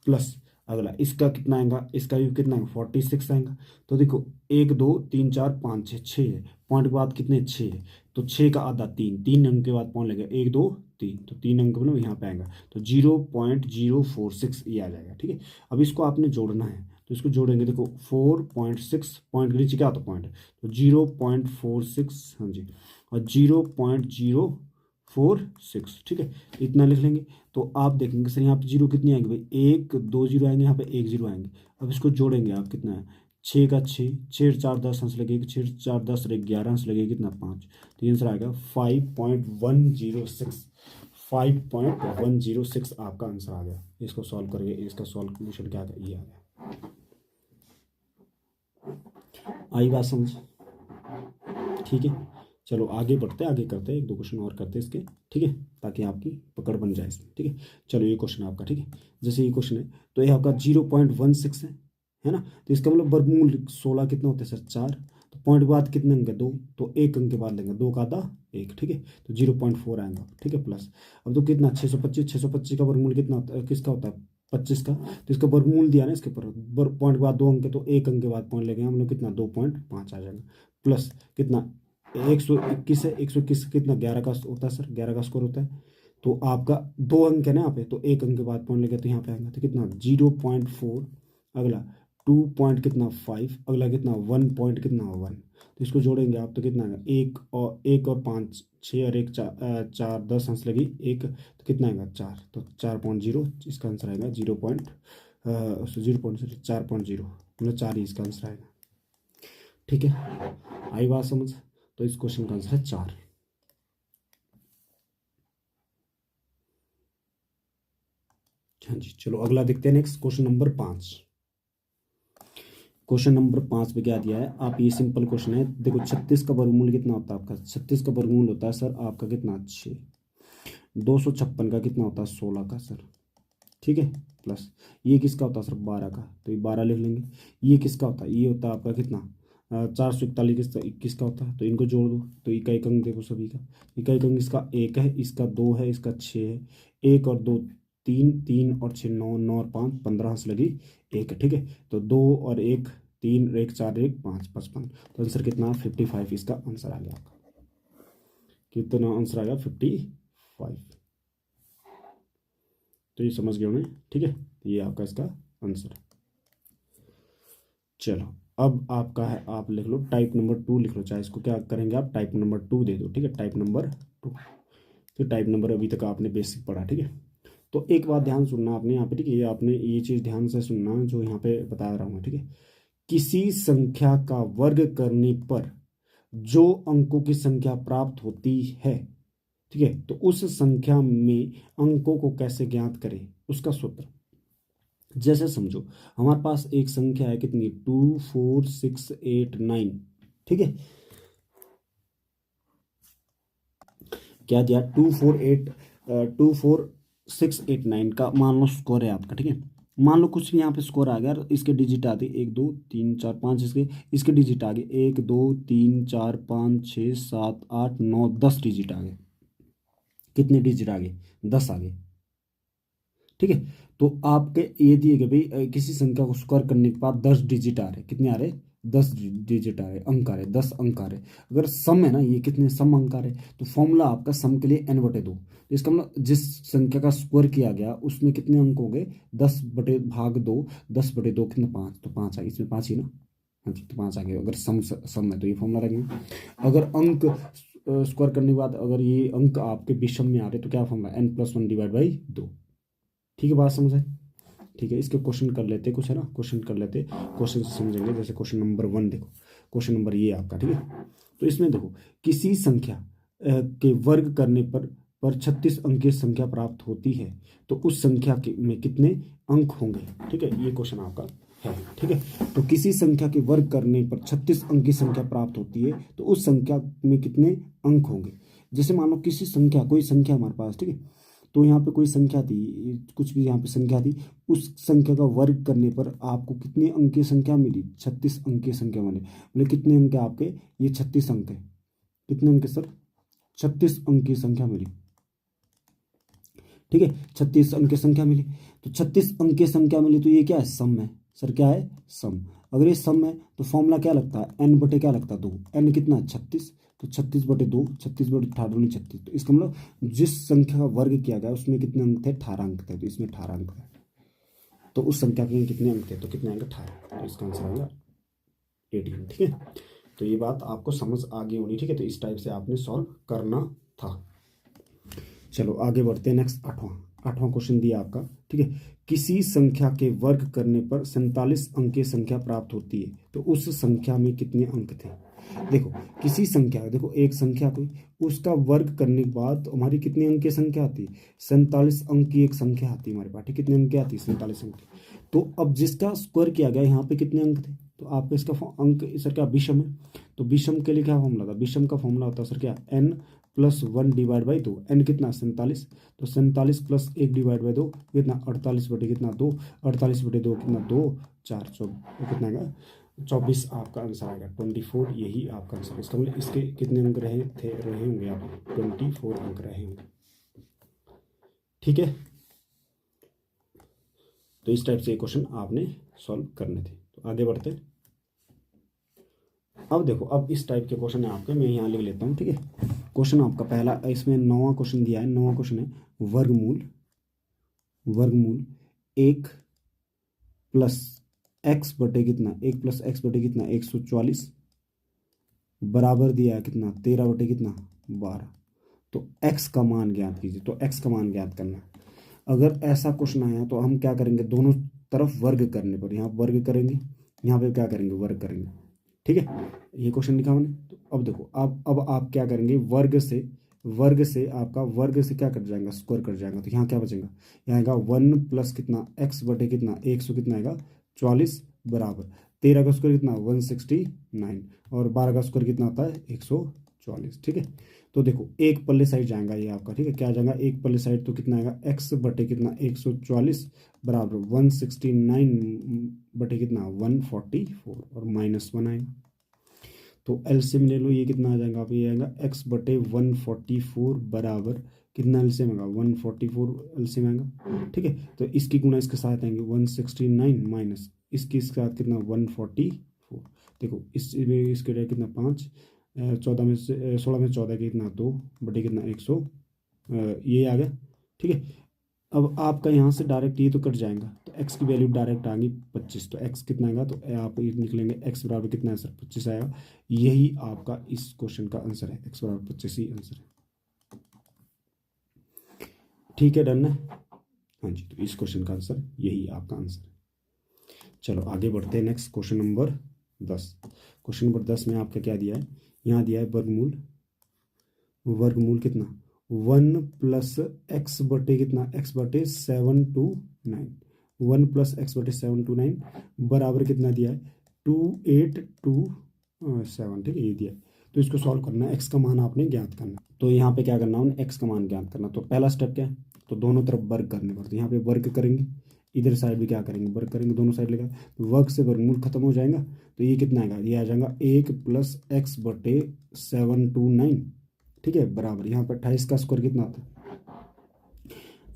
प्लस अगला इसका कितना आएगा, इसका भी कितना आएगा 46 आएगा। तो देखो 1 2 3 4 5 6 6 है, पॉइंट के बाद कितने 6 है। तो 6 का आधा 3, 3 अंक के बाद पॉइंट लगेगा 1 2 3, तो 3 अंक मतलब यहाँ पे आएगा। तो 0.046 ये आ जाएगा। ठीक है, अब इसको आपने जोड़ना है, तो इसको जोड़ेंगे। देखो 4.6 पॉइंट के नीचे क्या होता है पॉइंट, तो 0.46, हाँ जी, और 0.046। ठीक है, इतना लिख लेंगे। तो आप देखेंगे सर यहाँ पे जीरो कितनी आएंगे भाई, 1 2 जीरो आएंगे, यहाँ पे 1 जीरो आएंगे। अब इसको जोड़ेंगे आप, कितना है 6 का 6, 6 4 10 हंस लगेगी, 6 4 10 11 हंस लगेगी, कितना 5। तो ये आंसर आएगा 5.106। 5.106 आपका आंसर आ गया। इसको सॉल्व करिए, इसका सॉल्यूशन क्या था, ये आ गया। आई बात समझ, ठीक है। चलो आगे बढ़ते हैं, आगे करते हैं, 1 2 क्वेश्चन और करते हैं इसके। ठीक है, ताकि आपकी पकड़ बन जाए इसमें। ठीक है, चलो ये क्वेश्चन है आपका। ठीक है, जैसे ये क्वेश्चन है, तो ये आपका 0.16 है ना। तो इसका मतलब वर्गमूल 16 कितना होता है सर 4। तो पॉइंट के बाद कितने अंक है 2, तो 1 अंक के बाद लेंगे 2 का आधा 1। ठीक है, तो 0.4 आएगा। ठीक है, प्लस अब तो कितना 625 का वर्गमूल कितना होता है, किसका होता है 25 का। तो इसका वर्गमूल दिया ना इसके ऊपर, पॉइंट के बाद 2 अंक है, तो 1 अंक के बाद पॉइंट लेंगे हम लोग, कितना 2.5 आ जाएगा। प्लस कितना 121 है, 121 कितना 11 का होता है सर, 11 का स्कोर होता है। तो आपका 2 अंक है ना यहाँ पे, तो 1 अंक के बाद पॉइंट लगे तो यहाँ पे आएगा, तो कितना 0.4। अगला 2 पॉइंट कितना 5, अगला कितना 1 पॉइंट कितना 1। तो इसको जोड़ेंगे आप, तो कितना आएगा 1 और 5 6 और 1 4 10 हंस लगी 1, तो कितना आएगा 4, तो 4.0 इसका आंसर आएगा। 4.0 मतलब 4 ही इसका आंसर आएगा। ठीक है, आई बात समझ। तो इस क्वेश्चन का आंसर है 4। हाँ जी, चलो अगला देखते हैं। Next question number 5। Question number 5 पे क्या दिया है, आप ये सिंपल क्वेश्चन है। देखो 36 का वर्गमूल कितना होता है आपका, 36 का वर्गमूल होता है सर आपका कितना 6। 256 का कितना होता है 16 का सर। ठीक है, प्लस ये किसका होता है सर 12 का, तो ये 12 लिख लेंगे। ये किसका होता है, ये होता है आपका कितना 441 21 का होता है। तो इनको जोड़ दो, तो इकाई अंक देखो सभी का, इकाई अंक इसका 1 है, इसका 2 है, इसका 6 है। 1 और 2 3, 3 और 6 9, 9 और 5 15 हंस लगी 1। ठीक है, तो 2 और 1 3 1 4 1 5 55। तो आंसर कितना 55 इसका आंसर आ गया आपका। कितना आंसर आ गया 55। तो ये समझ गए होंगे। ठीक है, ये आपका इसका आंसर है। चलो अब आपका है, आप लिख लो टाइप नंबर 2 लिख लो, चाहे इसको क्या करेंगे आप टाइप नंबर 2 दे दो। ठीक है, टाइप नंबर 2। तो टाइप नंबर अभी तक आपने बेसिक पढ़ा। ठीक है, तो एक बात ध्यान सुनना आपने यहाँ पे, ठीक है, ये आपने ये चीज़ ध्यान से सुनना जो यहाँ पे बता रहा हूँ मैं, ठीक है। किसी संख्या का वर्ग करने पर जो अंकों की संख्या प्राप्त होती है, ठीक है, तो उस संख्या में अंकों को कैसे ज्ञात करें, उसका सूत्र। जैसे समझो हमारे पास एक संख्या है कितनी, 24689, ठीक है। क्या दिया, 24689 का मान लो स्कोर है आपका, ठीक है। मान लो कुछ भी यहाँ पे स्कोर आ गया, इसके डिजिट आ गए 1 2 3 4 5, इसके डिजिट आ गए 1 2 3 4 5 6 7 8 9 10 डिजिट आ गए। कितने डिजिट आ गए, 10 आ गए, ठीक है। तो आपके ये दिए गए भाई किसी संख्या को स्क्वायर करने के बाद 10 डिजिट आ रहे, कितने आ रहे, 10 डिजिट आ रहे, अंक आ रहे, 10 अंक आ रहे। अगर सम है ना, ये कितने सम अंक आ रहे, तो फॉर्मूला आपका सम के लिए n/2। तो इसका मतलब जिस संख्या का स्क्वायर किया गया उसमें कितने अंक हो गए, 10/2, 10/2 कितना 5, तो 5 आ, इसमें 5 ही ना, हाँ जी, तो 5 आ गए। अगर सम है तो ये फॉर्मूला रखेंगे। अगर अंक स्क्वायर करने के बाद अगर ये अंक आपके विषम में आ रहे तो क्या फॉर्मूला, n+1/2। ठीक है, बात समझ आए। ठीक है, इसके क्वेश्चन कर लेते कुछ, है ना, क्वेश्चन कर लेते, क्वेश्चन समझेंगे। जैसे क्वेश्चन नंबर 1 देखो, क्वेश्चन नंबर ये आपका, ठीक है। तो इसमें देखो किसी संख्या के वर्ग करने पर 36 अंक की संख्या प्राप्त होती है, तो उस संख्या के में कितने अंक होंगे, ठीक है, ये क्वेश्चन आपका है, ठीक है। तो किसी संख्या के वर्ग करने पर 36 अंक की संख्या प्राप्त होती है, तो उस संख्या में कितने अंक होंगे। जैसे मान लो किसी संख्या, कोई संख्या हमारे पास, ठीक है, तो यहाँ पे कोई संख्या थी, कुछ भी यहाँ पे संख्या थी, उस संख्या का वर्ग करने पर आपको कितने अंक की संख्या मिली, 36 अंक की संख्या मिली। मतलब कितने अंक है आपके, ये 36 अंक है। कितने अंक है सर, 36 अंक की संख्या मिली, ठीक है, 36 अंक की संख्या मिली। तो 36 अंक की संख्या मिली तो ये क्या है, सम है सर, क्या है, सम। अगर ये सम है तो फॉर्मूला क्या लगता है, n बटे क्या लगता है, 2। n कितना है, 36, तो 36/2, 36/18 36। तो इसका मतलब जिस संख्या का वर्ग किया गया उसमें कितने अंक थे, 18 अंक थे, तो इसमें 18 अंक थे। तो उस संख्या के कितने अंक थे, तो कितने अंक, 18। तो इसका आंसर आएगा 18, ठीक है। तो ये बात आपको समझ आगे होनी, ठीक है। तो इस टाइप से आपने सॉल्व करना था। चलो आगे बढ़ते हैं। नेक्स्ट आठवां क्वेश्चन दिया आपका, ठीक है। किसी संख्या के वर्ग करने पर 47 अंक की संख्या प्राप्त होती है, तो उस संख्या में कितने अंक थे। देखो किसी संख्या, देखो एक संख्या कोई, उसका वर्ग करने के बाद हमारी कितने अंक की संख्या आती है, 47 अंक की एक संख्या आती है हमारे पास, ठीक, कितने अंक की आती है, 47 अंक की। तो अब जिसका स्क्वायर किया गया यहाँ पे कितने अंक थे, तो आपका इसका अंक सर क्या विषम है, तो विषम के लिए क्या फॉर्मूला था, विषम का फॉर्मूला होता है सर क्या, n+1/2। n कितना, 47, तो 47 + 1/2 कितना, 48 बटे कितना 2, 48/2 कितना 2 4 कितना आएगा 24, आपका आंसर आएगा 24। यही आपका आंसर, इसका मतलब इसके कितने अंक रहे होंगे आप, 24 अंक रहे होंगे, ठीक है। तो इस टाइप से क्वेश्चन आपने सॉल्व करने थे। तो आगे बढ़ते, अब देखो, अब इस टाइप के क्वेश्चन है आपके, मैं यहाँ लिख लेता हूँ, ठीक है। क्वेश्चन आपका पहला, इसमें 9वां क्वेश्चन दिया है। 9वां क्वेश्चन है वर्गमूल 1 + x बटे कितना, 1 + x बटे कितना 144, बराबर दिया है कितना 13 बटे कितना 12। तो x का मान ज्ञात कीजिए। तो x का मान ज्ञात करना, अगर ऐसा क्वेश्चन आया तो हम क्या करेंगे, दोनों तरफ वर्ग करने पर, यहाँ वर्ग करेंगे, यहाँ पे क्या करेंगे, वर्ग करेंगे, ठीक है। ये क्वेश्चन लिखा हमने। तो अब देखो, अब आप क्या करेंगे, वर्ग से आपका वर्ग से क्या कट जाएगा, स्क्वायर कट जाएगा। तो यहाँ क्या बचेगा, यहाँ आएगा 1 + कितना x बटे कितना 100 कितना आएगा 44, बराबर 13 का स्क्वायर कितना 169, और 12 का स्क्वायर कितना आता है 144, ठीक है। तो देखो एक पल्ले साइड जाएगा ये आपका, ठीक है, क्या जाएगा एक पल्ले साइड, तो कितना आएगा x बटे कितना 144 बराबर 169 बटे कितना 144 और -1 आएगा। तो एलसीएम ले लो, ये कितना आ जाएगा आप, ये आएगा x बटे 144 बराबर कितना एलसीएम आएगा 144 एलसीएम आएगा, ठीक है। तो इसकी गुणा इसके साथ आएंगे 169 माइनस इसके साथ कितना 144। देखो इसके लिए कितना 5, 14 में से 16 में 14 कितना 2 बटे कितना 100, ये आ गया, ठीक है। अब आपका यहाँ से डायरेक्ट ये तो कट जाएगा, तो x की वैल्यू डायरेक्ट आ गई 25। तो x कितना आएगा, तो आप ये निकलेंगे x बराबर कितना है सर 25 आएगा। यही आपका इस क्वेश्चन का आंसर है, x बराबर 25 ही आंसर है, ठीक है, डन है। हाँ जी, तो इस क्वेश्चन का आंसर यही आपका आंसर है। चलो आगे बढ़ते हैं। Next question number 10। Question number 10 में आपका क्या दिया है, यहाँ दिया है वर्गमूल, वर्गमूल कितना 1 + x/, कितना x/729, 1 + x/729 बराबर कितना दिया है 2827, ठीक है ये दिया है। तो इसको सॉल्व करना है, x का मान आपने ज्ञात करना है। तो यहाँ पे क्या करना है, x का मान ज्ञात करना। तो पहला स्टेप क्या है, तो दोनों तरफ वर्ग करने पड़ते हैं। यहाँ पे वर्ग करेंगे, इधर साइड भी क्या करेंगे, वर्ग करेंगे, दोनों साइड लेगा तो वर्ग से वर्गमूल खत्म हो जाएगा। तो ये कितना आएगा, ये आ जाएगा 1 + x/729, ठीक है, बराबर यहाँ पर 28 का स्क्वायर कितना आता है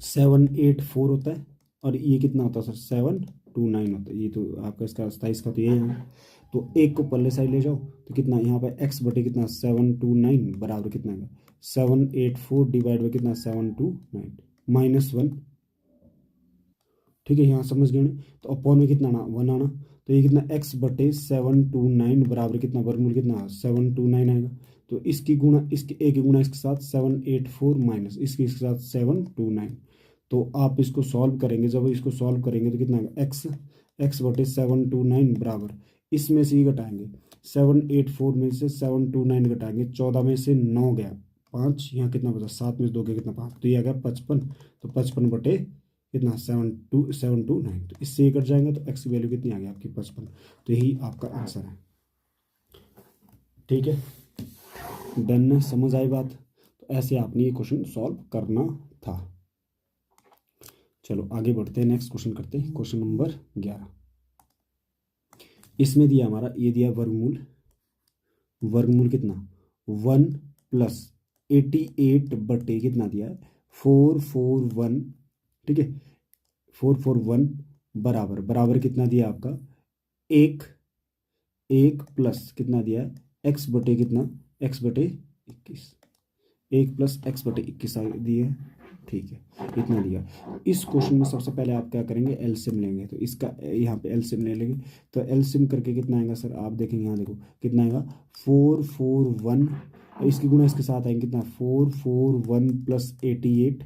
784 होता है, और ये कितना होता है सर 729 होता है। ये तो आपका इसका 27 का तो ये है। तो एक को पल्ले साइड ले जाओ तो कितना यहाँ पे x/, कितना 729 बराबर कितना है 784 डिवाइड बाई कितना 729 -1, ठीक है, यहाँ समझ गए। तो अपॉन में कितना आना 1 आना, तो ये कितना x/729 बराबर कितना वर्गमूल कितना 729 आएगा। तो इसकी गुणा इसके एक गुणा इसके साथ 784 माइनस इसके साथ 729। तो आप इसको सॉल्व करेंगे, जब इसको सॉल्व करेंगे तो कितना आएगा x/729 बराबर, इसमें से ये घटाएंगे 784 में से 729 घटाएंगे, 14 में से 9 गया 5, यहाँ कितना बचा 7 में से 2 गया कितना 5, तो ये आ गया 55। तो 55 कितना 729, तो इससे ये कट जाएंगे तो x की वैल्यू कितनी आ गई आपकी 55। तो यही आपका आंसर है, ठीक है, डन, समझ आई बात। तो ऐसे आपने ये क्वेश्चन सॉल्व करना था। चलो आगे बढ़ते हैं, नेक्स्ट क्वेश्चन करते हैं, क्वेश्चन नंबर 11। इसमें दिया हमारा, ये दिया वर्गमूल, वर्गमूल कितना 1 + 88 कितना दिया है 441, ठीक है 441 बराबर, बराबर कितना दिया आपका 1 प्लस कितना दिया है x/, कितना x/21, 1 + x/21 दिए, ठीक है इतना दिया। इस क्वेश्चन में सबसे पहले आप क्या करेंगे, एलसीएम लेंगे। तो इसका यहाँ पे एलसीएम ले लेंगे, तो एलसीएम करके कितना आएगा सर, आप देखेंगे यहाँ देखो कितना आएगा 441, इसकी गुणा इसके साथ आएंगे कितना 441 + 88,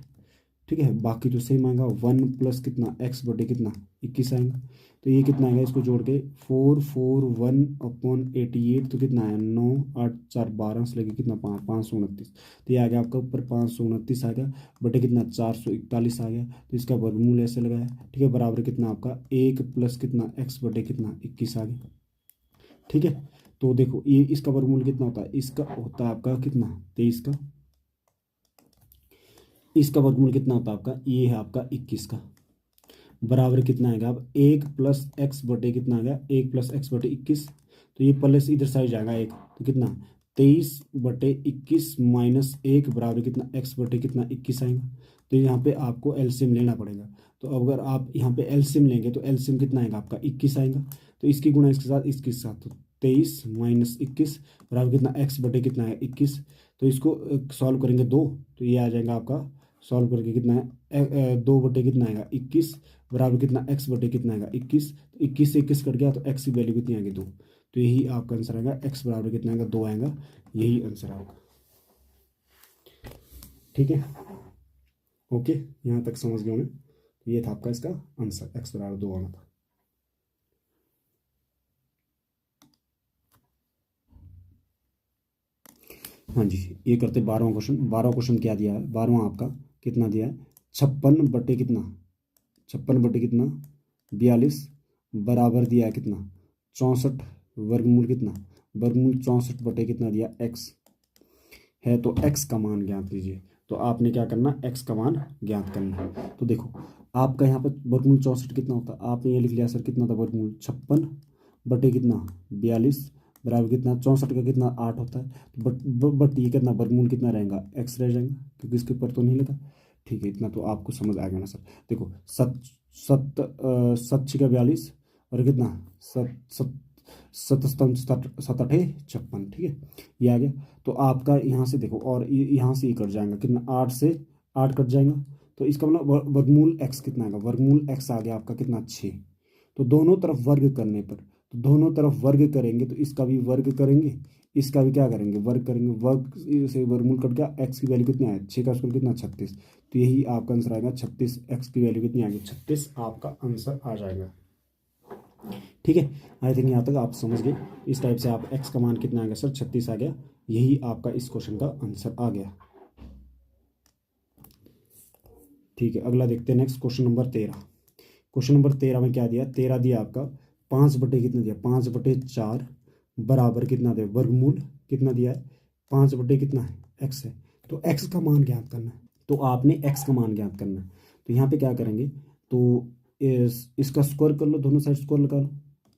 ठीक है, बाकी तो सेम आएगा 1 + कितना x/, कितना 21 आएगा। तो ये कितना आएगा, इसको जोड़ के 441/88, तो कितना आया 9 8 4 12 से लेके कितना 529, तो ये आ गया आपका ऊपर 529 आ गया, बटे कितना 441 आ गया। तो इसका वर्गमूल ऐसे लगाया, ठीक है, बराबर कितना आपका 1 + कितना x/, कितना 21 आ गया, ठीक है। तो देखो ये इसका वर्गमूल कितना होता है, इसका होता है आपका कितना 23 का, इसका वर्गमूल कितना होता है आपका, ये है आपका 21 का, बराबर कितना आएगा अब 1 + x/, कितना आ गया 1 + x/21, तो ये प्लस इधर साइड जाएगा 1, तो कितना 23/21 - 1 बराबर कितना x/, कितना 21 आएगा। तो यहाँ पे आपको एलसीएम लेना पड़ेगा। तो अगर आप यहाँ पे एलसीएम लेंगे तो एलसीएम कितना आएगा आपका 21 आएगा। तो इसकी गुणा इसके साथ इसके साथ, तो 23 - 21 बराबर कितना x/, कितना है 21। तो इसको सॉल्व करेंगे 2, तो ये आ जाएगा आपका, सॉल्व करके कितना है 2/, कितना आएगा 21 बराबर कितना x/, कितना आएगा 21। तो 21 से 21 कट गया तो x की वैल्यू कितनी आएगी 2। तो यही आपका आंसर आएगा, x बराबर कितना आएगा 2 आएगा, यही आंसर आएगा, ठीक है, ओके, यहाँ तक समझ गए होंगे। तो ये था आपका इसका आंसर, x बराबर 2 आना था। हाँ जी, ये करते 12वां क्वेश्चन। 12वां क्वेश्चन क्या दिया है, 12वां आपका कितना दिया है 56 कितना 56 कितना 42 बराबर दिया है कितना 64, वर्गमूल कितना वर्गमूल 64 कितना दिया x है। तो x का मान ज्ञात कीजिए। तो आपने क्या करना, x का मान ज्ञात करना है। तो देखो आपका यहाँ पर वर्गमूल 64 कितना होता है, आपने ये लिख लिया सर कितना था वर्गमूल 56 कितना 42 बराबर कितना 64 का कितना 8 होता है। तो बट ये कितना वर्गमूल कितना रहेगा x रह जाएगा, क्योंकि इसके ऊपर तो नहीं लगा, ठीक है, इतना तो आपको समझ आ गया ना सर। देखो 7×42 और कितना 7×7=56, ठीक है, ये आ गया। तो आपका यहाँ से देखो, और यहाँ से ये कट जाएगा कितना 8 से 8 कट जाएगा। तो इसका मतलब वर्गमूल x कितना आएगा, वर्गमूल x आ गया आपका कितना 6। तो दोनों तरफ वर्ग करने पर, तो दोनों तरफ वर्ग करेंगे तो इसका भी वर्ग करेंगे, इसका भी क्या करेंगे, वर्ग करेंगे, वर्ग से वर्गमूल कट गया, एक्स की वैल्यू कितनी आए, 6 का स्क्वायर कितना 36, तो यही आपका आंसर आएगा 36, एक्स की वैल्यू कितनी आएगी 36 आपका आंसर आ जाएगा। ठीक है, आई थिंक यहाँ तक आप समझ गए। इस टाइप से आप एक्स का मान कितना आ गया सर, 36 आ गया, यही आपका इस क्वेश्चन का आंसर आ गया। ठीक है, अगला देखते हैं next question number 13। Question number 13 में क्या दिया, 13 दिया आपका 5 बटे कितना दिया, 5 बटे 4 बराबर कितना दिया, वर्गमूल कितना दिया है, 5 बटे कितना है, एक्स है। तो एक्स का मान ज्ञात करना है, तो आपने एक्स का मान ज्ञात करना है। तो यहाँ पे क्या करेंगे, तो इसका स्क्वायर कर लो, दोनों साइड स्क्वायर लगा लो।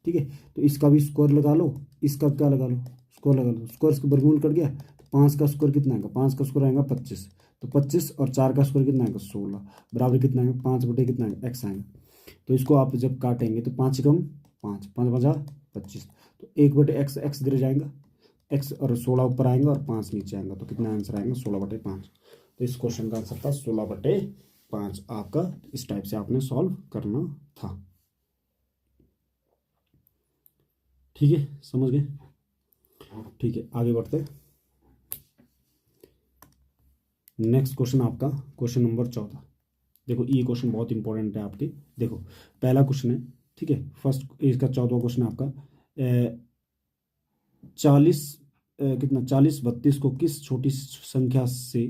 ठीक है, तो इसका भी स्क्वायर लगा लो, इसका क्या लगा लो, स्क्वायर लगा लो। स्क्वायर का वर्गमूल कट गया, 5 का स्क्वायर कितना आएगा, 5 का स्क्वायर आएगा 25, तो 25 और 4 का स्क्वायर कितना आएगा 16 बराबर कितना आएगा 5 बटे कितना आएगा एक्स आएगा। तो इसको आप जब काटेंगे तो 5 कम 5, 5 बजा 25, तो 1 बटे एक्स, एक्स गिर जाएगा एक्स, और 16 ऊपर आएंगे और 5 नीचे आएंगे, तो कितना आंसर आएगा 16 बटे 5। तो इस क्वेश्चन का आंसर था 16 बटे 5 आपका। इस टाइप से आपने सॉल्व करना था। ठीक है, समझ गए। ठीक है, आगे बढ़ते। नेक्स्ट क्वेश्चन आपका क्वेश्चन नंबर 14। देखो ये क्वेश्चन बहुत इंपॉर्टेंट है आपके। देखो पहला क्वेश्चन है, ठीक है, फर्स्ट इसका 14वां क्वेश्चन है आपका, 40 कितना 40 32 को किस छोटी संख्या से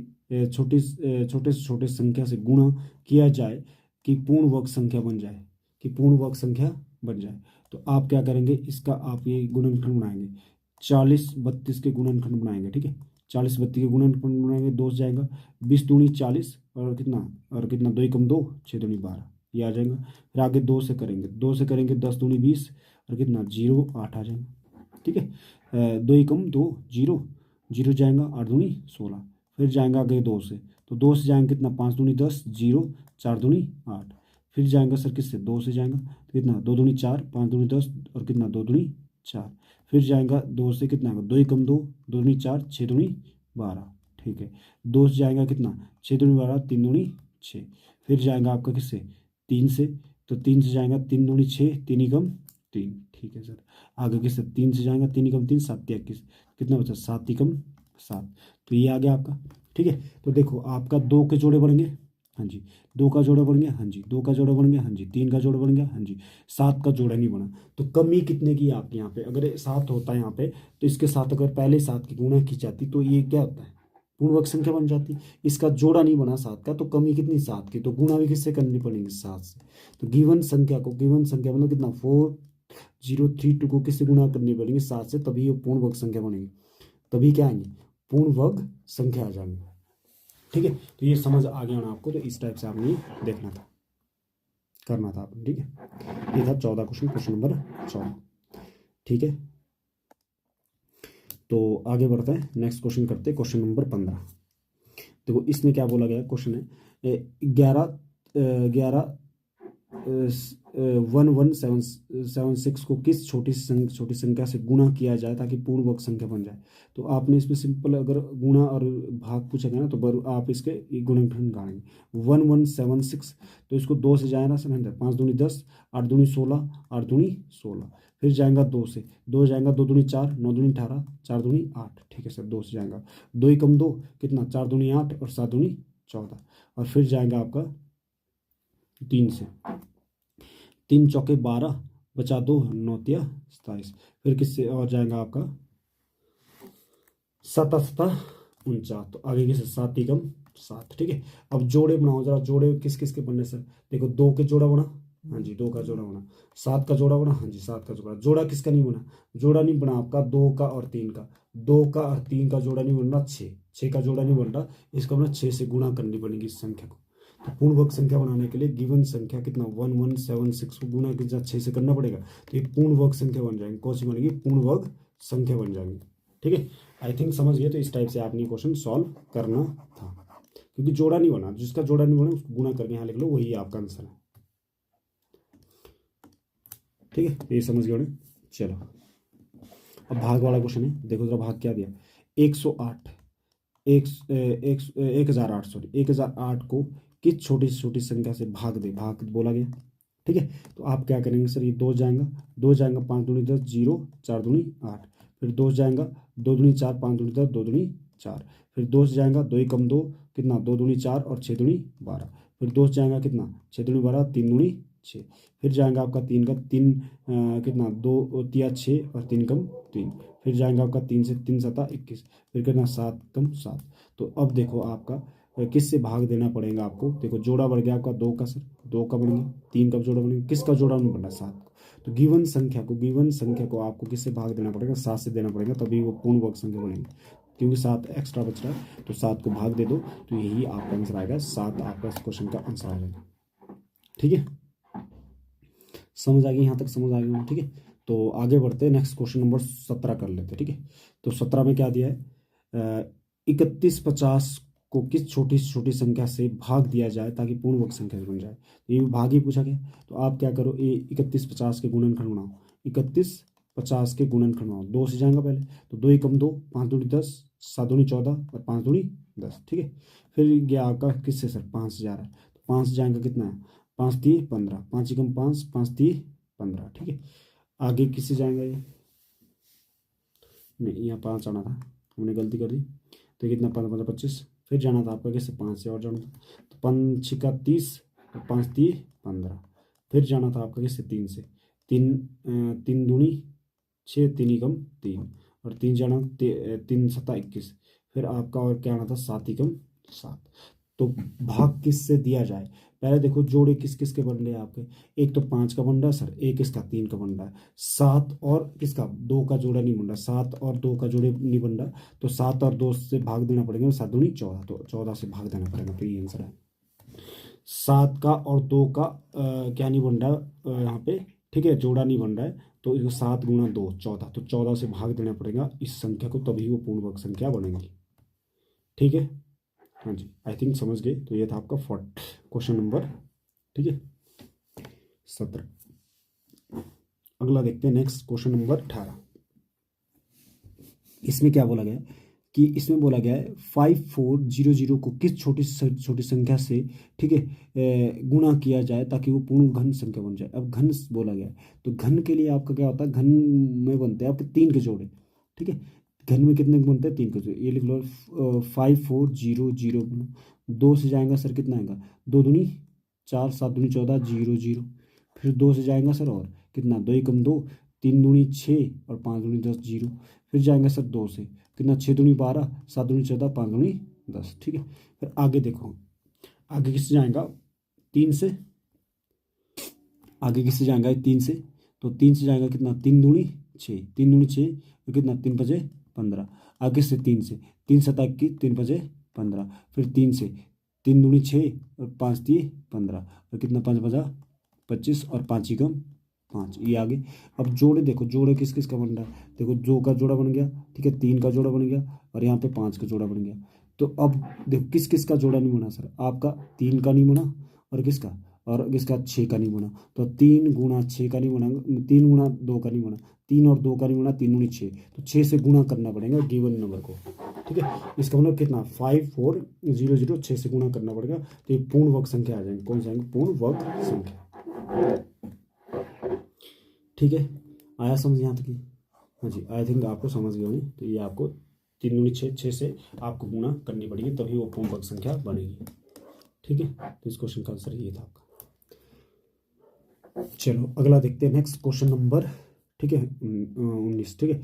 छोटे से छोटे संख्या से गुणा किया जाए कि पूर्ण वर्ग संख्या बन जाए, कि पूर्ण वर्ग संख्या बन जाए। तो आप क्या करेंगे, इसका आप ये गुणनखंड बनाएंगे, 40 32 के गुणनखंड बनाएंगे। ठीक है, 40 32 के गुणनखंड बनाएंगे, 2 से जाएगा, 20 दूनी 40 और कितना 2 एकम 2, 6 दूनी 12, ये आ जाएगा। फिर आगे 2 से करेंगे, 2 से करेंगे 10 दूनी 20 और कितना 0 8 आ जाएगा। ठीक है, 2 एकम 2 0, 0 जाएगा, 8 दूनी 16, फिर जाएगा आगे 2 से, तो 2 से जाएंगे कितना 5 दूनी 10 0, 4 दूनी 8, फिर जाएगा सर किससे 2 से जाएगा, तो कितना 2 दूनी 4, 5 दूनी 10 और कितना 2 दूनी 4, फिर जाएगा 2 से कितना 2 एकम 2, 2 दूनी 4, 6 दूनी 12। ठीक है, 2 से जाएगा कितना 6 दूनी 12, 3 दूनी 6, फिर जाएगा आपका किससे 3 से, तो 3 से जाएगा 3 दूनी 6, 3 एकम 3। ठीक है सर, आगे किससे 3 से जाएगा 3 एकम 3, 7 21, कितना बचा 7 एकम 7, तो ये आ गया आपका। ठीक है, तो देखो आपका 2 के जोड़े बढ़ेंगे, हाँ जी, 2 का जोड़ा बन गया, हाँ जी, 2 का जोड़ा बन गया, हाँ जी, 3 का जोड़ा बन गया, हाँ जी, 7 का जोड़ा नहीं बना। तो कमी कितने की आपके यहाँ पे, अगर 7 होता है यहाँ पे, तो इसके साथ अगर पहले 7 की गुणा की जाती तो ये क्या होता है, पूर्ण वर्ग संख्या बन जाती। इसका जोड़ा नहीं बना 7 का, तो कमी कितनी 7 की, तो गुणा भी किससे करनी पड़ेगी 7 से। तो गिवन संख्या को, गिवन संख्या मतलब कितना 4032 को किससे गुणा करनी पड़ेगी 7 से, तभी ये पूर्ण वर्ग संख्या बनेगी, तभी क्या आएंगे पूर्ण वर्ग संख्या आ जाएंगे। ठीक है, तो ये समझ आ गया ना आपको, तो इस टाइप से आपने देखना था, करना था आपने। ठीक है, ये था 14 क्वेश्चन, क्वेश्चन नंबर 14। ठीक है, तो आगे बढ़ते हैं, नेक्स्ट क्वेश्चन करते हैं, क्वेश्चन नंबर 15। देखो इसमें क्या बोला गया, क्वेश्चन है 11 1176 को किस छोटी संख्या से गुणा किया जाए ताकि पूर्ण वर्ग संख्या बन जाए। तो आपने इसमें सिंपल अगर गुणा और भाग पूछेगा ना, तो आप इसके गुणनखंड निकालेंगे 1176, तो इसको 2 से जाए ना सर, 5 दूनी 10, 8 दूनी 16, 8 दूनी 16, फिर जाएगा 2 से, 2 जाएगा 2 दूनी 4, 9 दूनी 18, 4 दूनी 8। ठीक है सर, 2 से जाएगा 2 एकम 2, कितना 4 दूनी 8 और 7 दूनी 14, और फिर जाएगा आपका 3 से, 3 चौके 12 बचा 2, 9 तिया 27, फिर किससे और जाएगा आपका 7 7 49, तो आगे किससे 7 एकम 7। ठीक है, अब जोड़े बनाओ जरा, जोड़े किस किस के बनने से, देखो 2 के जोड़ा बना, हाँ जी 2 का जोड़ा बना, 7 का जोड़ा बना, हाँ जी 7 का जोड़ा, जोड़ा किसका नहीं बना, जोड़ा नहीं बना आपका 2 का और 3 का, 2 का और 3 का जोड़ा नहीं बन रहा, 6 का जोड़ा नहीं बन रहा, इसको अपना 6 से गुणा करनी पड़ेगी इस संख्या को। तो पूर्ण वर्ग संख्या बनाने के लिए गिवन संख्या कितना 1176 को गुणा के साथ 6 से करना पड़ेगा, तो ये पूर्ण वर्ग संख्या बन जाएंगे, कौन सी बनेगी पूर्ण वर्ग संख्या बन जाएंगे। ठीक है, आई थिंक समझ गए। तो इस टाइप से आपने क्वेश्चन सॉल्व करना था, क्योंकि जोड़ा नहीं बना, जिसका जोड़ा नहीं बना उसको गुणा करके यहाँ लिख लो, वही आपका आंसर है। ठीक है, ये समझ गए। चलो अब भाग वाला क्वेश्चन है, देखो जरा भाग क्या दिया, 108 1008 को किस छोटी से छोटी संख्या से भाग दे, भाग बोला गया। ठीक है, तो आप क्या करेंगे सर, ये 2 जाएगा 2 जाएगा, 5 दूनी 10 0, 4 दूनी 8, फिर 2 से जाएगा 2 दूनी 4, 5 दूनी 10, 2 दूनी 4, फिर 2 से जाएगा 2 एकम 2, कितना 2 दूनी 4 और 6 दूनी 12, फिर 2 से जाएगा कितना 6 दूनी 12, 3 दूनी 6, फिर जाएगा आपका 3 का 3 कितना 2 तिया 6 और 3 कम 3, फिर जाएगा आपका 3 से 3 सता 21, फिर कितना 7 कम 7। तो अब देखो आपका किससे भाग देना पड़ेगा आपको। देखो जोड़ा बढ़ गया आपका 2 का सर, 2 का बढ़ गया, 3 का जोड़ा बनेगा, किसका जोड़ा नहीं बढ़ा 7 को। तो गिवन संख्या को आपको किससे भाग देना पड़ेगा, 7 से देना पड़ेगा, तभी वो पूर्ण वर्ग संख्या बनेगी। क्योंकि 7 एक्स्ट्रा बच रहा है तो 7 को भाग दे दो, तो यही आपका आंसर आएगा, 7 आपका इस क्वेश्चन का आंसर आ जाएगा। ठीक है, समझ आ गई, यहाँ तक समझ आ गई। ठीक है, तो आगे बढ़ते हैं, नेक्स्ट क्वेश्चन नंबर 17 कर लेते हैं। ठीक है, तो 17 में क्या दिया है, 3150 को किस छोटी से छोटी संख्या से भाग दिया जाए ताकि पूर्ण वर्ग संख्या बन जाए। तो ये भाग ही पूछा गया, तो आप क्या करो, ये 3150 के गुणनखंड बनाओ, 3150 के गुणनखंड बनाओ। 2 से जाएगा पहले, तो 2 एकम 2, 5 दूनी 10, 7 दूनी 14 और 5 दूनी 10। ठीक है, फिर गया आपका किससे सर, 5 से जा रहा है, तो 5 से जाएगा कितना है, 5 3 15, 5 एकम 5, 5 3 15। ठीक है, आगे किससे जाएगा, ये नहीं, यहाँ 5 आना था, हमने गलती कर दी, तो कितना 15 15 25, फिर जाना था आपका किससे, 5 से और जाना था, तो 5 6 30 और 5 3 15, फिर जाना था आपका किससे, 3 से, 3 दूनी 6, 3 एकम 3 और 3 जाना 3 सता 21, फिर आपका और क्या आना था, 7 एकम 7। तो भाग किससे दिया जाए, पहले देखो जोड़े किस किस के बन रहे हैं आपके, एक तो 5 का बन रहा है सर, एक इसका 3 का बन रहा है, 7 और किसका 2 का जोड़ा नहीं बन रहा, 7 और 2 का जोड़े नहीं बन रहा, तो 7 और 2 से भाग देना पड़ेगा, 7 दूनी 14, तो 14 से भाग देना पड़ेगा, तो ये आंसर है। 7 का और 2 का क्या नहीं बन रहा यहाँ पे, ठीक है, जोड़ा नहीं बन रहा है, तो इसको 7 गुणा 2 14, तो 14 से भाग देना पड़ेगा इस संख्या को, तभी वो पूर्ण वर्ग संख्या बनेगी। ठीक है, हाँ जी, आई थिंक समझ गए। तो ये था आपका क्वेश्चन नंबर, ठीक है, 17। अगला देखते हैं, नेक्स्ट क्वेश्चन नंबर 18। इसमें क्या बोला गया कि इसमें बोला गया है 5400 को किस छोटी छोटी संख्या से, ठीक है, गुणा किया जाए ताकि वो पूर्ण घन संख्या बन जाए। अब घन बोला गया है, तो घन के लिए आपका क्या होता है, घन में बनते हैं आपके 3 के जोड़े। ठीक है, घन में कितने बनते हैं, 3 के जोड़े, ये लिख लो 5400, 2 से जाएगा सर कितना आएगा, 2 दूनी 4, 7 दूनी 14, 0 0, फिर 2 से जाएगा सर और कितना, 2 एकम 2, 3 दूनी 6 और 5 दूनी 10, 0, फिर जाएंगे सर 2 से कितना, 6 दूनी 12, 7 दूनी 14, 5 दूनी 10। ठीक है, फिर आगे देखो, आगे किससे जाएगा, 3 से, आगे किससे जाएगा 3 से, तो 3 से जाएगा कितना, 3 दूनी 6, 3 दूनी 6 तो कितना, 3 बजे 15, आगे से 3 से, 3 7 21, 3 बजे 15, फिर 3 से, 3 दूनी 6 और 5 3 15 और कितना, 5 बजा 25 और 5 एकम 5, ये आगे। अब जोड़े देखो, जोड़े किस किस का बन रहा है, देखो 2 का जोड़ा बन गया, ठीक है, 3 का जोड़ा बन गया और यहाँ पे 5 का जोड़ा बन गया। तो अब देखो किस किस का जोड़ा नहीं बना सर, आपका 3 का नहीं बना और किसका, और किसका 6 का नहीं बना, तो 3 गुणा 6 का नहीं बना, 3 गुणा 2 का नहीं बना, 3 और 2 का नहीं बना, 3 दूनी 6, तो 6 से गुणा करना पड़ेगा गिवन नंबर को। ठीक है, इसका मतलब कितना, 5400, 6 से गुणा करना पड़ेगा, तो ये पूर्ण वर्ग संख्या आ जाएंगे, कौन सा आएंगे, पूर्ण वर्ग संख्या। ठीक है, आया समझ यहाँ तक ही, हाँ जी, आई थिंक आपको समझ गए होंगे। तो ये आपको 3 दूनी 6, 6 से आपको गुणा करनी पड़ेगी, तभी वो पूर्ण वर्ग संख्या बनेगी। ठीक है, तो इस क्वेश्चन का आंसर ये था आपका। चलो अगला देखते हैं, नेक्स्ट क्वेश्चन नंबर, ठीक है, 19। ठीक है,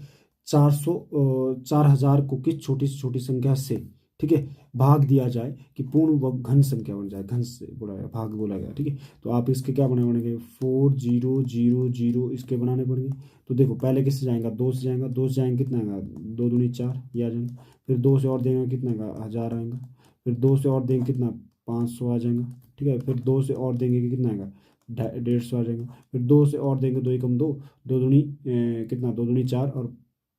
4000 को किस छोटी से छोटी संख्या से, ठीक है, भाग दिया जाए कि पूर्ण व घन संख्या बन जाए, घन से बोला गया, भाग बोला गया। ठीक है, तो आप इसके क्या बनाने पड़ेंगे, 4000 इसके बनाने पड़ेंगे। तो देखो पहले किससे जाएगा, 2 से जाएगा, 2 से जाएंगे कितना आएगा, 2 दूनी 4, ये आ जाएगा, फिर 2 से और देंगे कितना आएगा, 1000 आएगा, फिर 2 से और देंगे कितना, 500 आ जाएगा। ठीक है, फिर 2 से और देंगे कि कितना आएगा, 150 आ जाएगा, फिर 2 से और देंगे, 2 एकम 2, 2 दूनी कितना, 2 दूनी 4 और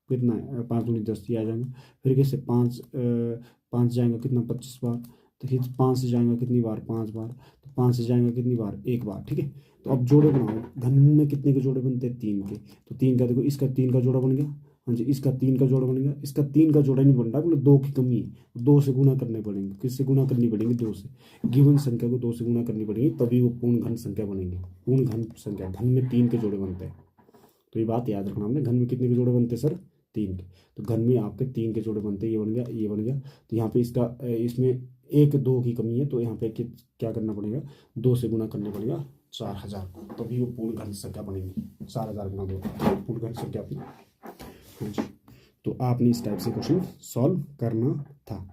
कितना 5 दूनी 10, ये आ जाएगा। फिर किससे 5 जाएगा कितना, 25 बार, तो फिर 5 से जाएगा कितनी बार, 5 बार, तो 5 से जाएगा कितनी बार, 1 बार। ठीक है, तो अब जोड़े बनाओ, घन में कितने के जोड़े बनते हैं, 3 के, तो 3 का देखो, इसका 3 का जोड़ा बन गया, हाँ जी, इसका 3 का जोड़ा बन गया, इसका 3 का जोड़ा नहीं बन रहा, मतलब 2 की कमी है, 2 से गुना करने पड़ेंगे, किससे गुना करनी पड़ेंगे, 2 से, गिवन संख्या को 2 से गुना करनी पड़ेगी, तभी वो पूर्ण घन संख्या बनेगी। पूर्ण घन संख्या, घन में 3 के जोड़े बनते हैं, तो ये बात याद रखना हमने, घन में कितने के जोड़े बनते हैं सर, 3 के। तो घन में आपके 3 के जोड़े बनते हैं, ये बन गया, ये बन गया। तो यहाँ पे इसका इसमें 1 2 की कमी है, तो यहाँ पे क्या करना पड़ेगा, 2 से गुना करने पड़ेगा 4000 को, तभी वो पूर्ण घन संख्या बनेगी। 4000 गुना 2 पूर्ण घन संख्या अपनी। हाँ जी, तो आपने इस टाइप से क्वेश्चन सॉल्व करना था।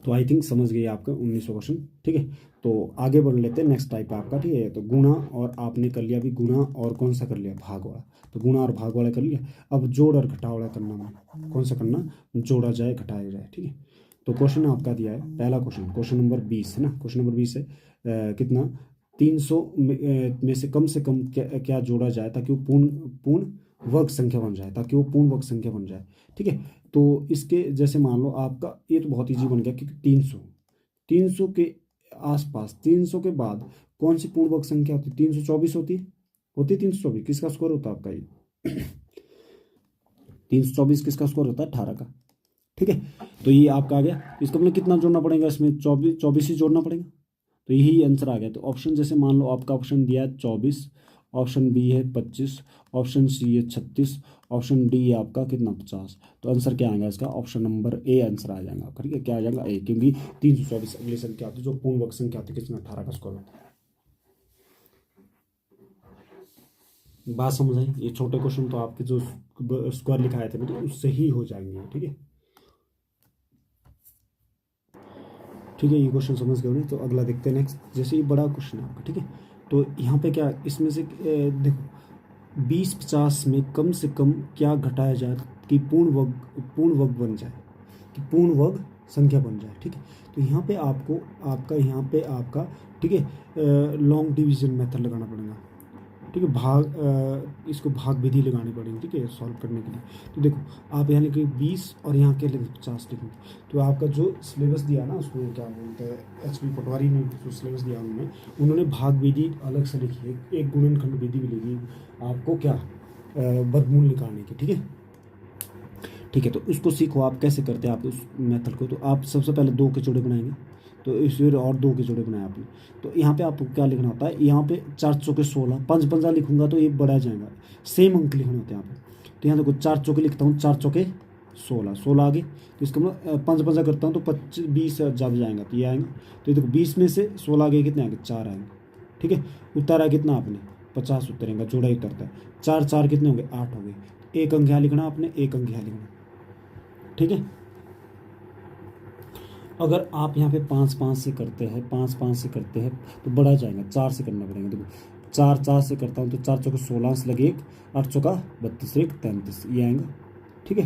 तो आई थिंक समझ गए आपका 1900 क्वेश्चन। ठीक है, तो आगे बढ़ लेते हैं। नेक्स्ट टाइप आपका, ठीक है, तो गुणा, और आपने कर लिया अभी गुणा, और कौन सा कर लिया, भाग वाला। तो गुणा और भाग वाला कर लिया। अब जोड़ और घटा वाला करना है। कौन सा करना, जोड़ा जाए घटाया जाए। ठीक है, तो क्वेश्चन आपका दिया है पहला क्वेश्चन नंबर 20 है ना। क्वेश्चन नंबर 20 है कितना, 300 में से कम क्या जोड़ा जाए ताकि वो पूर्ण वर्ग संख्या बन जाए, ताकि वो पूर्ण वर्ग संख्या बन जाए। ठीक है, तो इसके जैसे मान लो आपका ये तो बहुत ईजी बन गया, क्योंकि 300 के आसपास, 300 के बाद कौन सी पूर्ण वर्ग संख्या होती है, 324 होती है 324। किसका स्कोर होता है आपका ये 324 किसका स्कोर होता है, 18 का। ठीक है, तो ये आपका आ गया। इसका मतलब कितना जोड़ना पड़ेगा, इसमें 24 ही जोड़ना पड़ेगा। तो यही आंसर आ गया। तो ऑप्शन जैसे मान लो आपका ऑप्शन दिया है 24, ऑप्शन बी है 25, ऑप्शन सी है 36, ऑप्शन डी है आपका कितना 50। तो आंसर क्या आएगा इसका, ऑप्शन नंबर ए आंसर आ जाएगा आपका। ठीक है, क्या आ जाएगा, ए, क्योंकि 324 अगली संख्या आती है जो पूर्ण वर्ग संख्या आती है, किसमें 18 का स्कोर होता है। बात समझ आई। ये छोटे क्वेश्चन तो आपके जो स्क्वायर लिखाए थे तो उससे ही हो जाएंगे। ठीक है, ठीक है, ये क्वेश्चन समझ गए नहीं। तो अगला देखते हैं नेक्स्ट। जैसे ये बड़ा क्वेश्चन है आपका, ठीक है, तो यहाँ पे क्या इसमें से देखो 20-50 में कम से कम क्या घटाया जाए कि पूर्ण वर्ग बन जाए, कि पूर्ण वर्ग संख्या बन जाए। ठीक है, तो यहाँ पे आपका ठीक है लॉन्ग डिवीजन मेथड लगाना पड़ेगा। ठीक है, इसको भाग विधि लगानी पड़ेगी। ठीक है, सॉल्व करने के लिए। तो देखो आप यहाँ लिखेंगे 20 और यहाँ के लिखेंगे 50 लिखेंगे। तो आपका जो सिलेबस दिया ना, उसमें क्या बोलते हैं एचपी पटवारी ने जो सिलेबस दिया उन्होंने भाग विधि अलग से लिखी है, एक गुणनखंड विधि भी लिखी आपको, क्या वर्गमूल निकालने की। ठीक है, ठीक है, तो उसको सीखो आप कैसे करते हैं आप उस मेथड को। तो आप सबसे पहले 2 के जोड़े बनाएंगे, तो इसलिए और 2 के जोड़े बनाए आपने। तो यहाँ पे आपको क्या लिखना होता है, यहाँ पे 4 चौके 16, 5 पंजा लिखूंगा तो ये बढ़ा जाएगा, सेम अंक लिखने होते हैं यहाँ पे। तो यहाँ देखो 4 चौके लिखता हूँ, 4 चौके 16 आगे। तो इसका मतलब 5 पंजा करता हूँ तो 20 ज़्यादा जाएगा, तो ये आएंगे। तो ये देखो 20 में से 16 आगे कितने आएंगे, 4 आएंगे। ठीक है, उतारा कितना आपने, 50 उतरेगा, जोड़ा ही उतरता है। 4 4 कितने होंगे, 8 हो गए। एक अंक यहाँ लिखना आपने, एक अंक यहाँ लिखना। ठीक है, अगर आप यहाँ पे 5 से करते हैं, 5 से करते हैं तो बढ़ा जाएगा, 4 से करना पड़ेगा। देखो 4 से करता हूँ तो 4 चौके 16 से लगे 1, 8 चौका 32, 1 33, ये आएगा। ठीक है,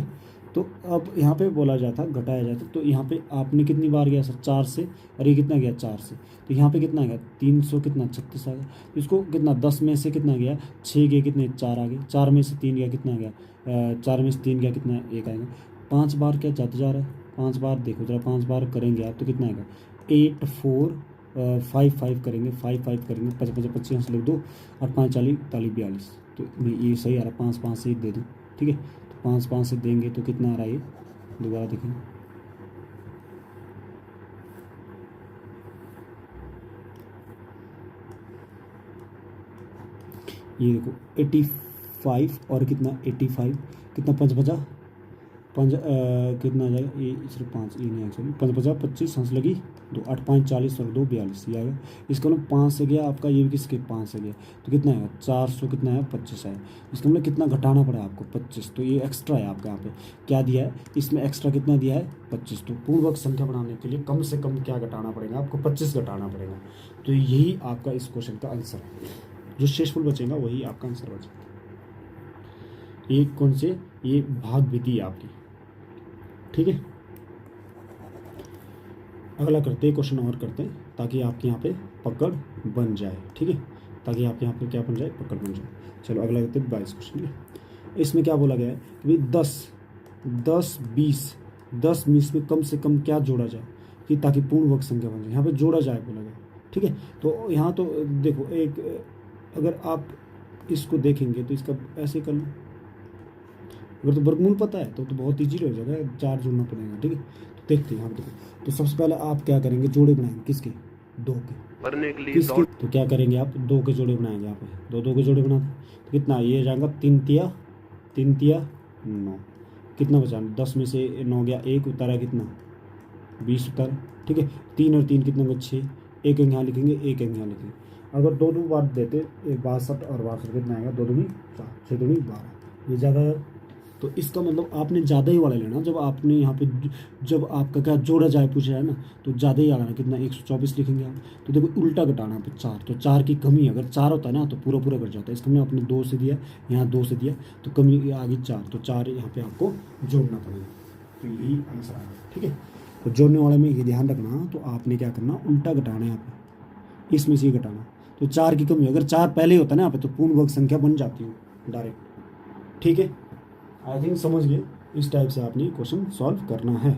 तो अब यहाँ पे बोला जाता घटाया जाता, तो यहाँ पे आपने कितनी बार गया सर, 4 से, और ये कितना गया 4 से। तो यहाँ पे कितना गया 300 कितना 36 आ गया। तो इसको कितना 10 में से कितना गया 6 गया, कितने 4 आ गए। 4 में से 3 गया कितना गया, 4 में से 3 गया कितना 1 आएगा। 5 बार क्या जाते जा रहा है, 5 बार देखो जरा, 5 बार करेंगे आप तो कितना आएगा 8 4 5 5 करेंगे, 5 5 करेंगे, 55 25 लिख दो, और 5 40 42। तो ये सही आ रहा है, 5 5 से दे दो। ठीक है, तो 5 5 से देंगे तो कितना आ रहा है, ये दोबारा देखेंगे, ये देखो 85 और कितना 85, कितना 55 कितना आ जाएगा, ये सिर्फ 5, ये नहीं एक्चुअली 55 25 हंस लगी 2, 8 5 40 और 2 42, ये आएगा। इसका मतलब 5 से गया आपका, ये भी किसके 5 से गया, तो कितना आएगा 400 कितना है 25 है। इसका मतलब कितना घटाना पड़ा आपको 25, तो ये एक्स्ट्रा है आपका। यहाँ पे क्या दिया है, इसमें एक्स्ट्रा कितना दिया है 25। तो पूर्ण वर्ग संख्या बनाने के लिए कम से कम क्या घटाना पड़ेगा आपको, 25 घटाना पड़ेगा। तो यही आपका इस क्वेश्चन का आंसर है। जो शेषफल बचेगा वही आपका आंसर बचेगा। ये कौन से, ये भाग विधि है आपकी। ठीक है, अगला करते हैं, क्वेश्चन और करते हैं, ताकि आपके यहाँ पे पकड़ बन जाए। ठीक है, ताकि आपके यहाँ पे क्या बन जाए, पकड़ बन जाए। चलो अगला करते हैं 22 क्वेश्चन। इसमें क्या बोला गया है कि 10 20 में कम से कम क्या जोड़ा जाए कि ताकि पूर्ण वर्ग संख्या बन जाए। यहाँ पे जोड़ा जाए बोला गया। ठीक है, तो यहाँ तो देखो एक, अगर आप इसको देखेंगे तो इसका ऐसे कर लो, अगर तो वर्गमूल पता है तो बहुत ईजी हो जाएगा, 4 जोड़ना पड़ेगा। ठीक है, तो देखते हैं यहाँ पे देखो। तो सबसे पहले आप क्या करेंगे, जोड़े बनाएंगे किसके, 2 के, पढ़ने के लिए किसके, तो क्या करेंगे आप 2 के जोड़े बनाएंगे। यहाँ पे 2 के जोड़े बनाते तो कितना ये जाएगा 3 तिया 9। कितना बचा, 10 में से 9 गया, 1 उतारा कितना, 20 उतारा, ठीक है। 3 और 3 कितना होगा, 6, एक अंक यहाँ लिखेंगे, एक अंक यहाँ लिखेंगे। अगर दो दो बार देते 62 और 62 कितना आएगा, 2 दूनी 4, 6 दूनी 12, ये ज़्यादा है। तो इसका मतलब आपने ज़्यादा ही वाला लेना। जब आपने यहाँ पे जब आपका क्या जोड़ा जाए पूछा है ना, तो ज़्यादा ही आना, कितना 124 लिखेंगे आप। तो देखो उल्टा घटाना है, 4, तो 4 की कमी है। अगर 4 होता है ना तो पूरा पूरा कट जाता है। इसका मतलब आपने 2 से दिया, यहाँ 2 से दिया, तो कमी आ गई 4, तो 4 यहाँ पे आपको जोड़ना पड़ेगा। तो यही आंसर आएगा, ठीक है। तो जोड़ने वाले में ये ध्यान रखना, तो आपने क्या करना, उल्टा घटाना है यहाँ पे, इसमें से ही घटाना। तो 4 की कमी, अगर 4 पहले होता है ना यहाँ पे, तो पूर्ण वर्ग संख्या बन जाती है डायरेक्ट, ठीक है। आई थिंक समझ गए। इस टाइप से आपने क्वेश्चन सॉल्व करना है,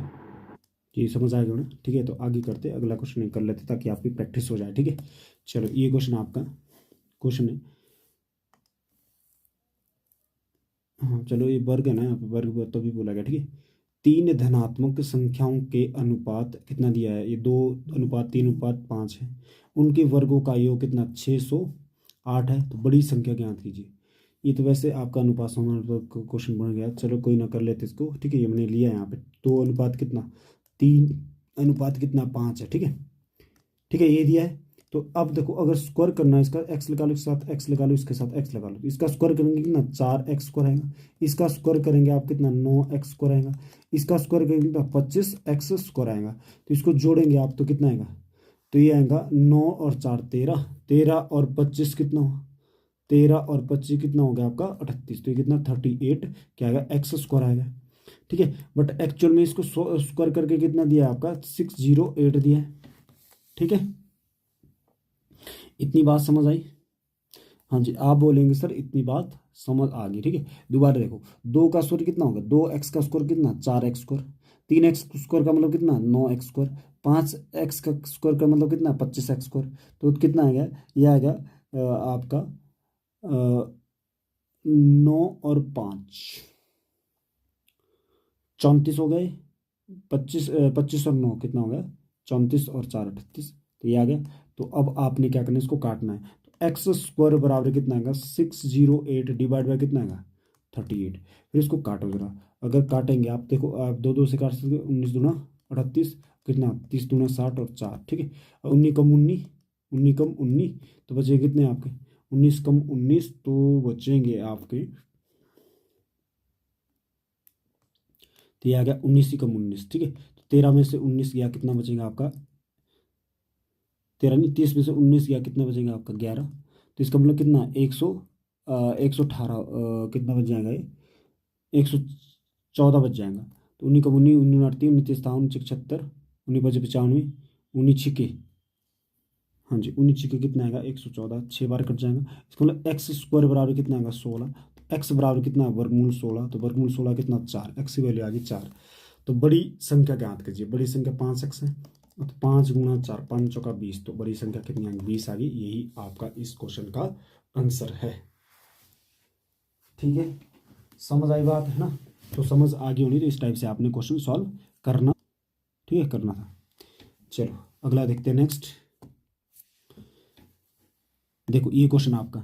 कि समझ आएगा ना, ठीक है। तो आगे करते, अगला क्वेश्चन कर लेते ताकि आपकी प्रैक्टिस हो जाए, ठीक है। चलो ये क्वेश्चन आपका क्वेश्चन है, हाँ चलो ये वर्ग है ना, यहाँ पे वर्ग तो भी बोला गया, ठीक है। 3 धनात्मक संख्याओं के अनुपात कितना दिया है, ये 2:3:5 है, उनके वर्गों का योग कितना, 608 है। तो बड़ी संख्या ज्ञात कीजिए। ये तो वैसे आपका अनुपात समानुपात क्वेश्चन बन गया, चलो कोई ना, कर लेते इसको, ठीक है। ये मैंने लिया है यहाँ पे 2 अनुपात कितना, 3 अनुपात कितना, 5 है, ठीक है, ठीक है, ये दिया है। तो अब देखो, अगर स्क्वायर करना है इसका, एक्स लगा लो, इसके साथ एक्स लगा लो, इसके साथ एक्स लगा लो, तो इसका स्क्वायर करेंगे कितना, 4x स्क्वायर आएगा। इसका स्क्वायर करेंगे आप कितना, 9x स्क्वायर आएगा। इसका स्क्वायर करेंगे कितना, 25x स्क्वायर आएगा। तो इसको जोड़ेंगे आप तो कितना आएगा, तो ये आएगा 9 और 4 13, 13 और 25 कितना हुआ, 13 और 25 कितना हो गया आपका 38। तो ये कितना 38 क्या आएगा, एक्स स्क्वायर आएगा, ठीक है। बट एक्चुअल में इसको स्क्वायर करके कितना दिया है आपका, 608 दिया है, ठीक है। इतनी बात समझ आई, हाँ जी, आप बोलेंगे सर इतनी बात समझ आ गई, ठीक है। दोबारा देखो, 2 का स्क्वायर कितना होगा, 2x का स्क्वायर कितना, 4x स्क्वायर, 3x स्क्वायर का मतलब कितना, 9x स्क्वायर, 5x का स्क्वायर का मतलब कितना, 25x स्क्वायर। तो कितना आएगा, ये आएगा आपका 9 और 5 34 हो गए, 25 और 9 कितना हो गया, 34 और 4 38। तो ये आ गया। तो अब आपने क्या करना है, इसको काटना है। तो एक्स स्क्वायर बराबर कितना आएगा, 608 डिवाइड बाय कितना आएगा, 38। फिर इसको काटो जरा, अगर काटेंगे आप, देखो आप 2 2 से काट सकते, 19 दूना 38, कितना 30 दूना 60 और 4, ठीक है। और 19 कम 19, 19 कम 19, तो बचे कितने आपके, 19 कम 19, तो बचेंगे आपके, तो ये आ गया 19 ही कम 19, ठीक है। तो 13 में से 19 गया, कितना बचेगा आपका, 13 नहीं, 30 में से 19 गया, कितना बचेगा आपका 11। तो इसका मतलब कितना, 118 कितना बच जाएगा ये, 114 बच जाएगा। तो 19 कम 19, 19 38, 29 57, 76, 19 बचे 95, 19 छिके, हाँ जी 19 छिके कितना आएगा, 114, 6 बार कट जाएगा। इसका मतलब एक्स स्क्वायर बराबर कितना आएगा, 16। एक्स बराबर कितना है, वर्गमूल 16, तो वर्गमूल 16 कितना, 4, एक्स की वैल्यू आ गई 4। तो बड़ी संख्या ज्ञात कीजिए, बड़ी संख्या 5x है, तो 5 गुणा 4, 5 चौका 20, तो बड़ी संख्या कितनी आ गई, 20 आ गई। यही आपका इस क्वेश्चन का आंसर है, ठीक है। समझ आई बात है ना, तो समझ आ गई होनी, तो इस टाइप से आपने क्वेश्चन सॉल्व करना, ठीक है, करना था। चलो अगला देखते हैं, नेक्स्ट देखो, ये क्वेश्चन आपका,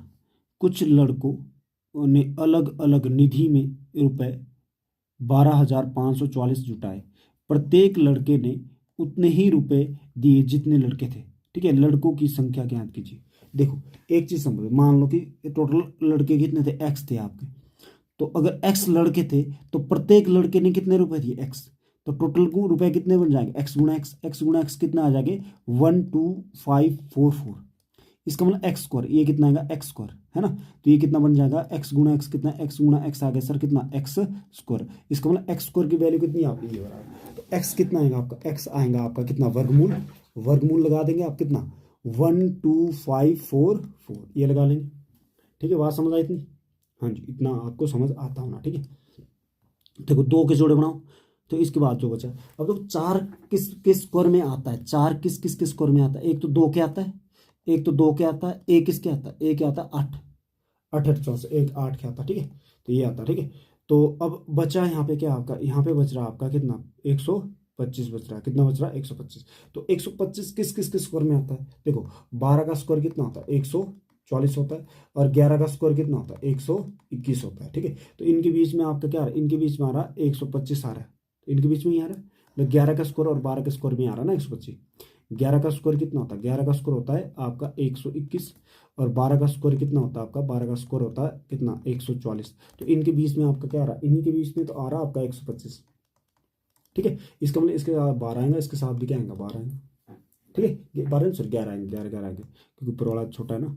कुछ लड़कों ने अलग अलग निधि में रुपए 12,544 जुटाए। प्रत्येक लड़के ने उतने ही रुपए दिए जितने लड़के थे, ठीक है। लड़कों की संख्या ज्ञात कीजिए। देखो एक चीज समझो, मान लो कि टोटल लड़के कितने थे, एक्स थे आपके। तो अगर एक्स लड़के थे, तो प्रत्येक लड़के ने कितने रुपए दिए, एक्स। तो टोटल को रुपए कितने बन जाएंगे, एक्स गुणा एक्स, एक्स गुणा एक्स कितना आ जाएंगे, 12544। इसका मतलब एक्स स्क्वायर, ये कितना आएगा, एक्स स्क्वायर है ना। तो ये कितना बन जाएगा, एक्स गुणा एक्स कितना, एक्स गुणा एक्स आ गया सर कितना, एक्स स्क्वायर। इसका मतलब एक्स स्क्वायर की वैल्यू कितनी आपकी, ये बराबर, तो एक्स कितना आएगा आपका, एक्स आएगा आपका कितना, वर्गमूल, वर्गमूल लगा देंगे आप कितना, 12544, ये लगा लेंगे, ठीक है। बात समझ आई इतनी, हाँ जी, इतना आपको समझ आता होना, ठीक है। देखो 2 के जोड़े बनाओ, तो इसके बाद जो बचा, अब तो 4 किस किस स्क्वायर में आता है, 4 किस किस किस स्क्वायर में आता है, एक तो 2 के आता है, एक तो 2 के आता है, एक किसके आता है, एक आता है 8, 8 8 14, एक 8 के आता है, ठीक है। तो ये आता है, ठीक है। तो अब बचा यहाँ पे क्या आपका, यहाँ पे बच रहा है आपका कितना, 125 बच रहा है, कितना बच रहा है, 125। तो 125 किस किस किस स्क्वायर में आता है, देखो 12 का स्क्वायर कितना होता है, 100, 144 होता है, और 11 का स्क्वायर कितना होता है 121 होता है। ठीक है, तो इनके बीच में आपका क्या आ रहा है, इनके बीच में आ रहा है 125 आ रहा है, तो इनके बीच में ही आ रहा है। तो 11 का स्क्वायर और 12 का स्क्वायर में आ रहा है ना 125। 11 का स्क्वायर कितना होता है, 11 का स्क्वायर होता है आपका 121, और 12 का स्क्वायर कितना होता है आपका, 12 का स्क्वायर होता है कितना 144। तो इनके बीच में आपका क्या आ रहा है, इन्हीं के बीच में तो आ रहा है आपका 125। ठीक है, इसका मतलब इसके साथ 12 आएगा, इसके साथ भी क्या आएगा 12 आएगा। ठीक है, 12 सॉरी 11 आएंगे, 11 आएंगे, क्योंकि ऊपर वाला छोटा है ना,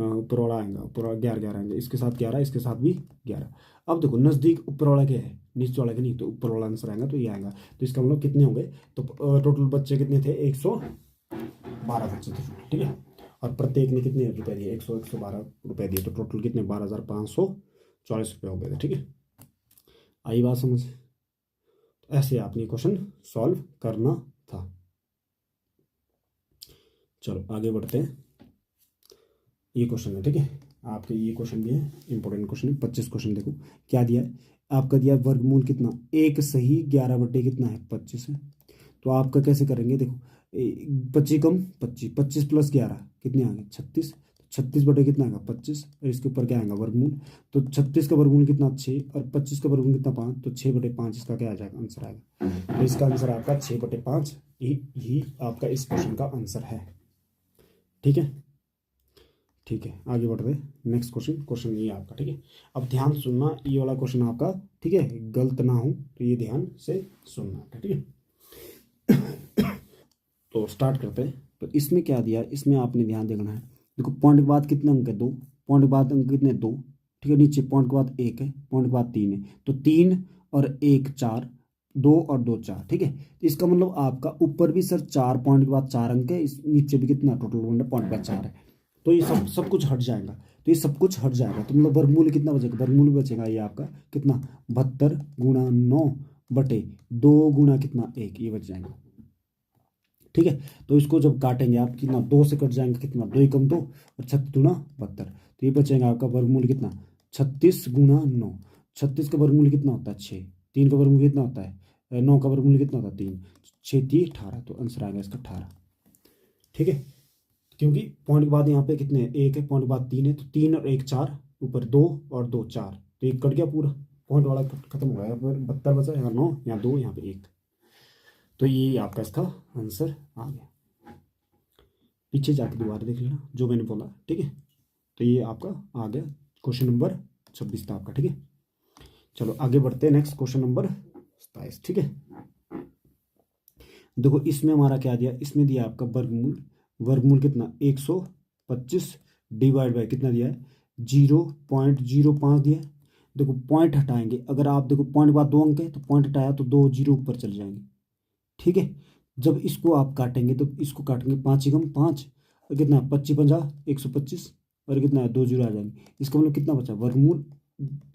ऊपर वाला आएगा, ऊपर वाला 11 आएंगे, इसके साथ 11, इसके साथ भी 11। अब देखो नज़दीक ऊपर वाला क्या है, नीचे वाला क्या नहीं, तो ऊपर वाला आंसर आएगा, तो ये आएगा। तो इसका मतलब कितने होंगे, तो टोटल बच्चे कितने थे, 112 बच्चे थे। ठीक है, और प्रत्येक ने कितने रुपए दिए, 112 रुपए दिए, तो टोटल कितने 12,540 रुपये हो गए थे। ठीक है, आई बात समझ। तो ऐसे आपने क्वेश्चन सॉल्व करना था। चलो आगे बढ़ते हैं, ये क्वेश्चन है। ठीक है, आपके ये क्वेश्चन भी है, इंपॉर्टेंट क्वेश्चन है। 25 क्वेश्चन देखो क्या दिया है आपका, दिया वर्गमूल कितना, एक सही 11 बटे कितना है 25 है। तो आपका कैसे करेंगे, देखो 25 कम 25, 25 प्लस 11 कितने आ गए 36, 36 बटे कितना आएगा 25, और इसके ऊपर क्या आएगा वर्गमूल। तो 36 का वर्गमूल कितना 6, और 25 का वर्गमूल कितना 5, तो 6 बटे 5 इसका क्या आ जाएगा आंसर आएगा। तो इसका आंसर आपका 6 बटे 5 ही आपका इस क्वेश्चन का आंसर है। ठीक है, ठीक है, आगे बढ़ रहे नेक्स्ट क्वेश्चन। क्वेश्चन ये आपका, ठीक है, अब ध्यान सुनना, ये वाला क्वेश्चन आपका, ठीक है, गलत ना हो, तो ये ध्यान से सुनना, ठीक है। तो स्टार्ट करते हैं। तो इसमें क्या दिया है, इसमें आपने ध्यान देना है। देखो पॉइंट के बाद कितने अंक है, 2, पॉइंट के बाद अंक कितने 2, ठीक है, नीचे पॉइंट के बाद 1 है, पॉइंट के बाद 3 है, तो 3 और 1 4, 2 और 2 4। ठीक है, तो इसका मतलब आपका ऊपर भी सर 4 पॉइंट के बाद 4 अंक है, इस नीचे भी कितना टोटल पॉइंट के बाद 4 है। तो ये सब कुछ हट जाएगा, तो ये सब कुछ हट जाएगा, तो मतलब वर्गमूल कितना बचेगा, वर्गमूल बचेगा ये आपका कितना 72 गुणा 9 बटे 2 गुणा कितना 1, ये बच जाएगा। ठीक है, तो इसको जब काटेंगे आप कितना 2 से कट जाएंगे, कितना 2 ही कम 2, और 36 दूना 72, तो ये बचेगा आपका वर्गमूल कितना 36 गुणा 9। 36 का वर्गमूल कितना होता है 6, 3 का वर्गमूल कितना होता है 9 का वर्गमूल कितना होता है 3, 6 3 18, तो आंसर आ गया इसका 18। ठीक है, क्योंकि पॉइंट के बाद यहाँ पे कितने 1 है, पॉइंट के बाद 3 है, तो 3 और 1 4, ऊपर 2 और 2 4, तो एक कट गया पूरा, पॉइंट वाला खत्म हो गया, यहाँ पर 72 बचा, यहाँ 9, यहाँ 2, यहाँ पे 1, तो ये आपका इसका आंसर आ गया। पीछे जाके दोबारा देख लेना जो मैंने बोला, ठीक है। तो ये आपका आ गया क्वेश्चन नंबर 26 था आपका। ठीक है, चलो आगे बढ़ते हैं, नेक्स्ट क्वेश्चन नंबर 27। ठीक है, देखो इसमें हमारा क्या दिया, इसमें दिया आपका वर्गमूल, वर्गमूल कितना 125 डिवाइड बाय कितना दिया है 0.05 दिया है। देखो पॉइंट हटाएंगे, अगर आप देखो पॉइंट के बाद 2 अंक है, तो पॉइंट हटाया तो 2 जीरो ऊपर चले जाएंगे। ठीक है, जब इसको आप काटेंगे तो इसको काटेंगे 5 एकम 5, और कितना 25 50 125, और कितना है 2 जीरो आ जाएंगे। इसका मतलब कितना बचा, वर्गमूल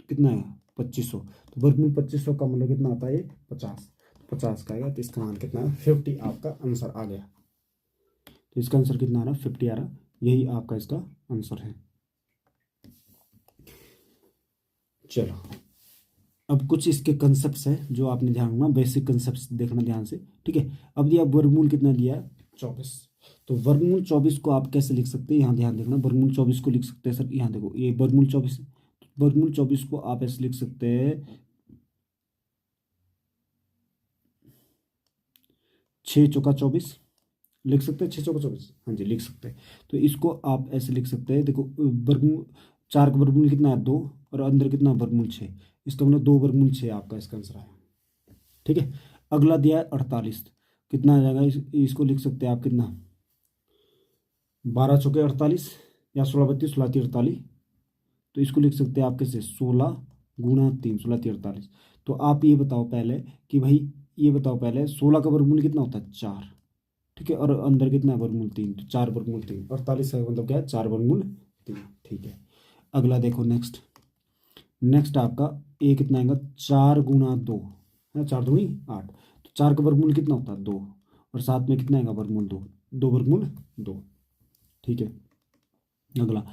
कितना है 2500, तो वर्गमूल 2500 का मतलब कितना आता है ये 50, 50 का आएगा, तो इसका मान कितना है 50 आपका आंसर आ गया। तो इसका आंसर कितना आ रहा है 50 आ रहा, यही आपका इसका आंसर है। चलो अब कुछ इसके कंसेप्ट्स है जो आपने ध्यान रखना, बेसिक कंसेप्ट्स देखना ध्यान से। ठीक है, अब दिया वर्गमूल कितना दिया है 24, तो वर्गमूल 24 को आप कैसे लिख सकते हैं, यहाँ ध्यान देखना, वर्गमूल 24 को लिख सकते हैं सर, यहाँ देखो ये वर्गमूल 24 है, वर्गमूल 24 को आप ऐसे लिख सकते हैं 6 चौका 24 लिख सकते हैं, 6 चौका 24, हाँ जी लिख सकते हैं। तो इसको आप ऐसे लिख सकते हैं, देखो वर्गमूल 4 का वर्गमूल कितना है 2, और अंदर कितना वर्गमूल 6, इसका मतलब 2 वर्गमूल 6 आपका इसका आंसर आया। ठीक है, अगला दिया है 48, कितना आ जाएगा इसको लिख सकते हैं आप कितना 12 चौके 48, या 16 32 16 3 48, तो इसको लिख सकते हैं आप कैसे 16 गुणा 3 16 3 48। तो आप ये बताओ पहले कि भाई, ये बताओ पहले 16 का वर्गमूल कितना होता है 4, ठीक है, और अंदर कितना है वर्गमूल 3, तो 4 वर्गमूल 3, 48 का मतलब क्या है 4 वर्गमूल 3। ठीक है, अगला देखो नेक्स्ट, नेक्स्ट आपका ए कितना आएगा 4 गुणा 2 है, 4 दूनी 8, तो 4 का वर्गमूल कितना होता है 2, और साथ में कितना आएगा वर्गमूल 2, 2 वर्गमूल 2। ठीक है, अगला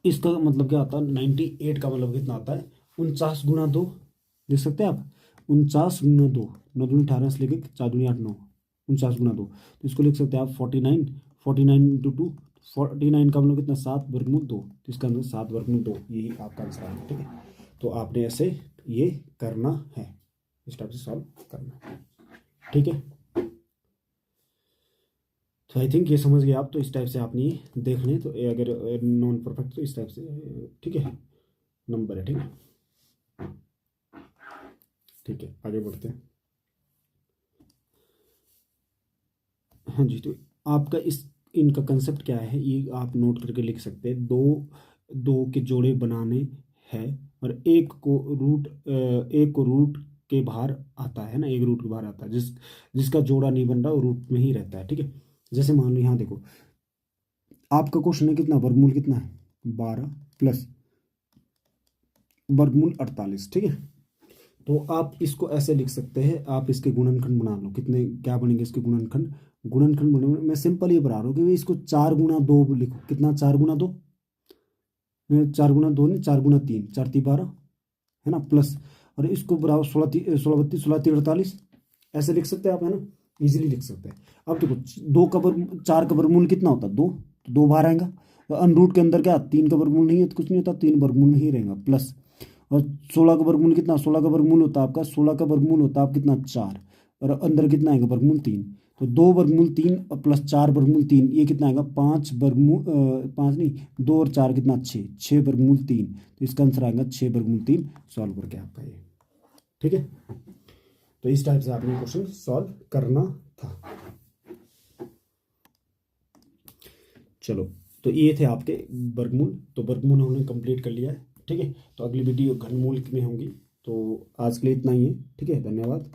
इसका मतलब क्या होता है 98 का मतलब कितना आता है 49 गुणा 2, देख सकते हैं आप 49 गुणा 2, 9 दूनी 18 से लेके 4 दूनी 8 9, 49 गुणा 2, तो इसको लिख सकते हैं आप 49, 49 इंटू 2, 49 का मतलब कितना, 7/2, तो इसका आंसर 7/2, यही आपका आंसर आएगा। ठीक है, तो आपने ऐसे ये करना है, इस टाइप से सॉल्व करना है। ठीक है, तो आई थिंक ये समझ गए आप। तो इस टाइप से आपने ये देखने, तो ये अगर नॉन परफेक्ट तो इस टाइप से, ठीक है, नंबर है। ठीक है, ठीक है, आगे बढ़ते हैं। हाँ जी, तो आपका इस इनका कंसेप्ट क्या है, ये आप नोट करके लिख सकते हैं। दो दो के जोड़े बनाने हैं, और एक को रूट के बाहर आता है ना, एक रूट के बाहर आता है, जिसका जोड़ा नहीं बन रहा वो रूट में ही रहता है। ठीक है, जैसे मान लो यहाँ देखो, आपका क्वेश्चन है कितना, वर्गमूल कितना है, 12 प्लस वर्गमूल 48। ठीक है, तो आप इसको ऐसे लिख सकते हैं, आप इसके गुणनखंड बना लो, कितने क्या बनेंगे इसके गुणनखंड, बनेंगे। मैं सिंपल ये बना रहा हूँ कि इसको 4 गुना 2 लिखो, कितना 4 गुना 2, 4 गुना 2 नहीं, 4 गुना 3, 4×3 12, है ना, प्लस, और इसको बराबर 16 16 32 16 3 48, ऐसे लिख सकते हैं आप, है ना, इजीली लिख सकते हैं। अब देखो, 4 का वर्गमूल कितना होता है, 2, तो 2 बाहर आएगा, और अनरूट के अंदर क्या, 3 का वर्गमूल नहीं है तो कुछ नहीं होता, 3 वर्गमूल में ही रहेगा, प्लस, और 16 का वर्गमूल कितना, 16 का वर्गमूल होता है आपका, 16 का वर्गमूल होता है आप कितना, 4, और अंदर कितना आएगा, वर्गमूल 3, तो 2 वर्गमूल 3 और प्लस 4 वर्गमूल 3, ये कितना आएगा, 5 नहीं, 2 और 4 कितना, 6 वर्गमूल 3, तो इसका आंसर आएगा 6/3 सॉल्व करके आपका ये। ठीक है, तो इस टाइप से आपने क्वेश्चन सॉल्व करना था। चलो, तो ये थे आपके वर्गमूल, तो वर्गमूल हमने कंप्लीट कर लिया है। ठीक है, तो अगली वीडियो घनमूल में होंगी। तो आज के लिए इतना ही है। ठीक है, धन्यवाद।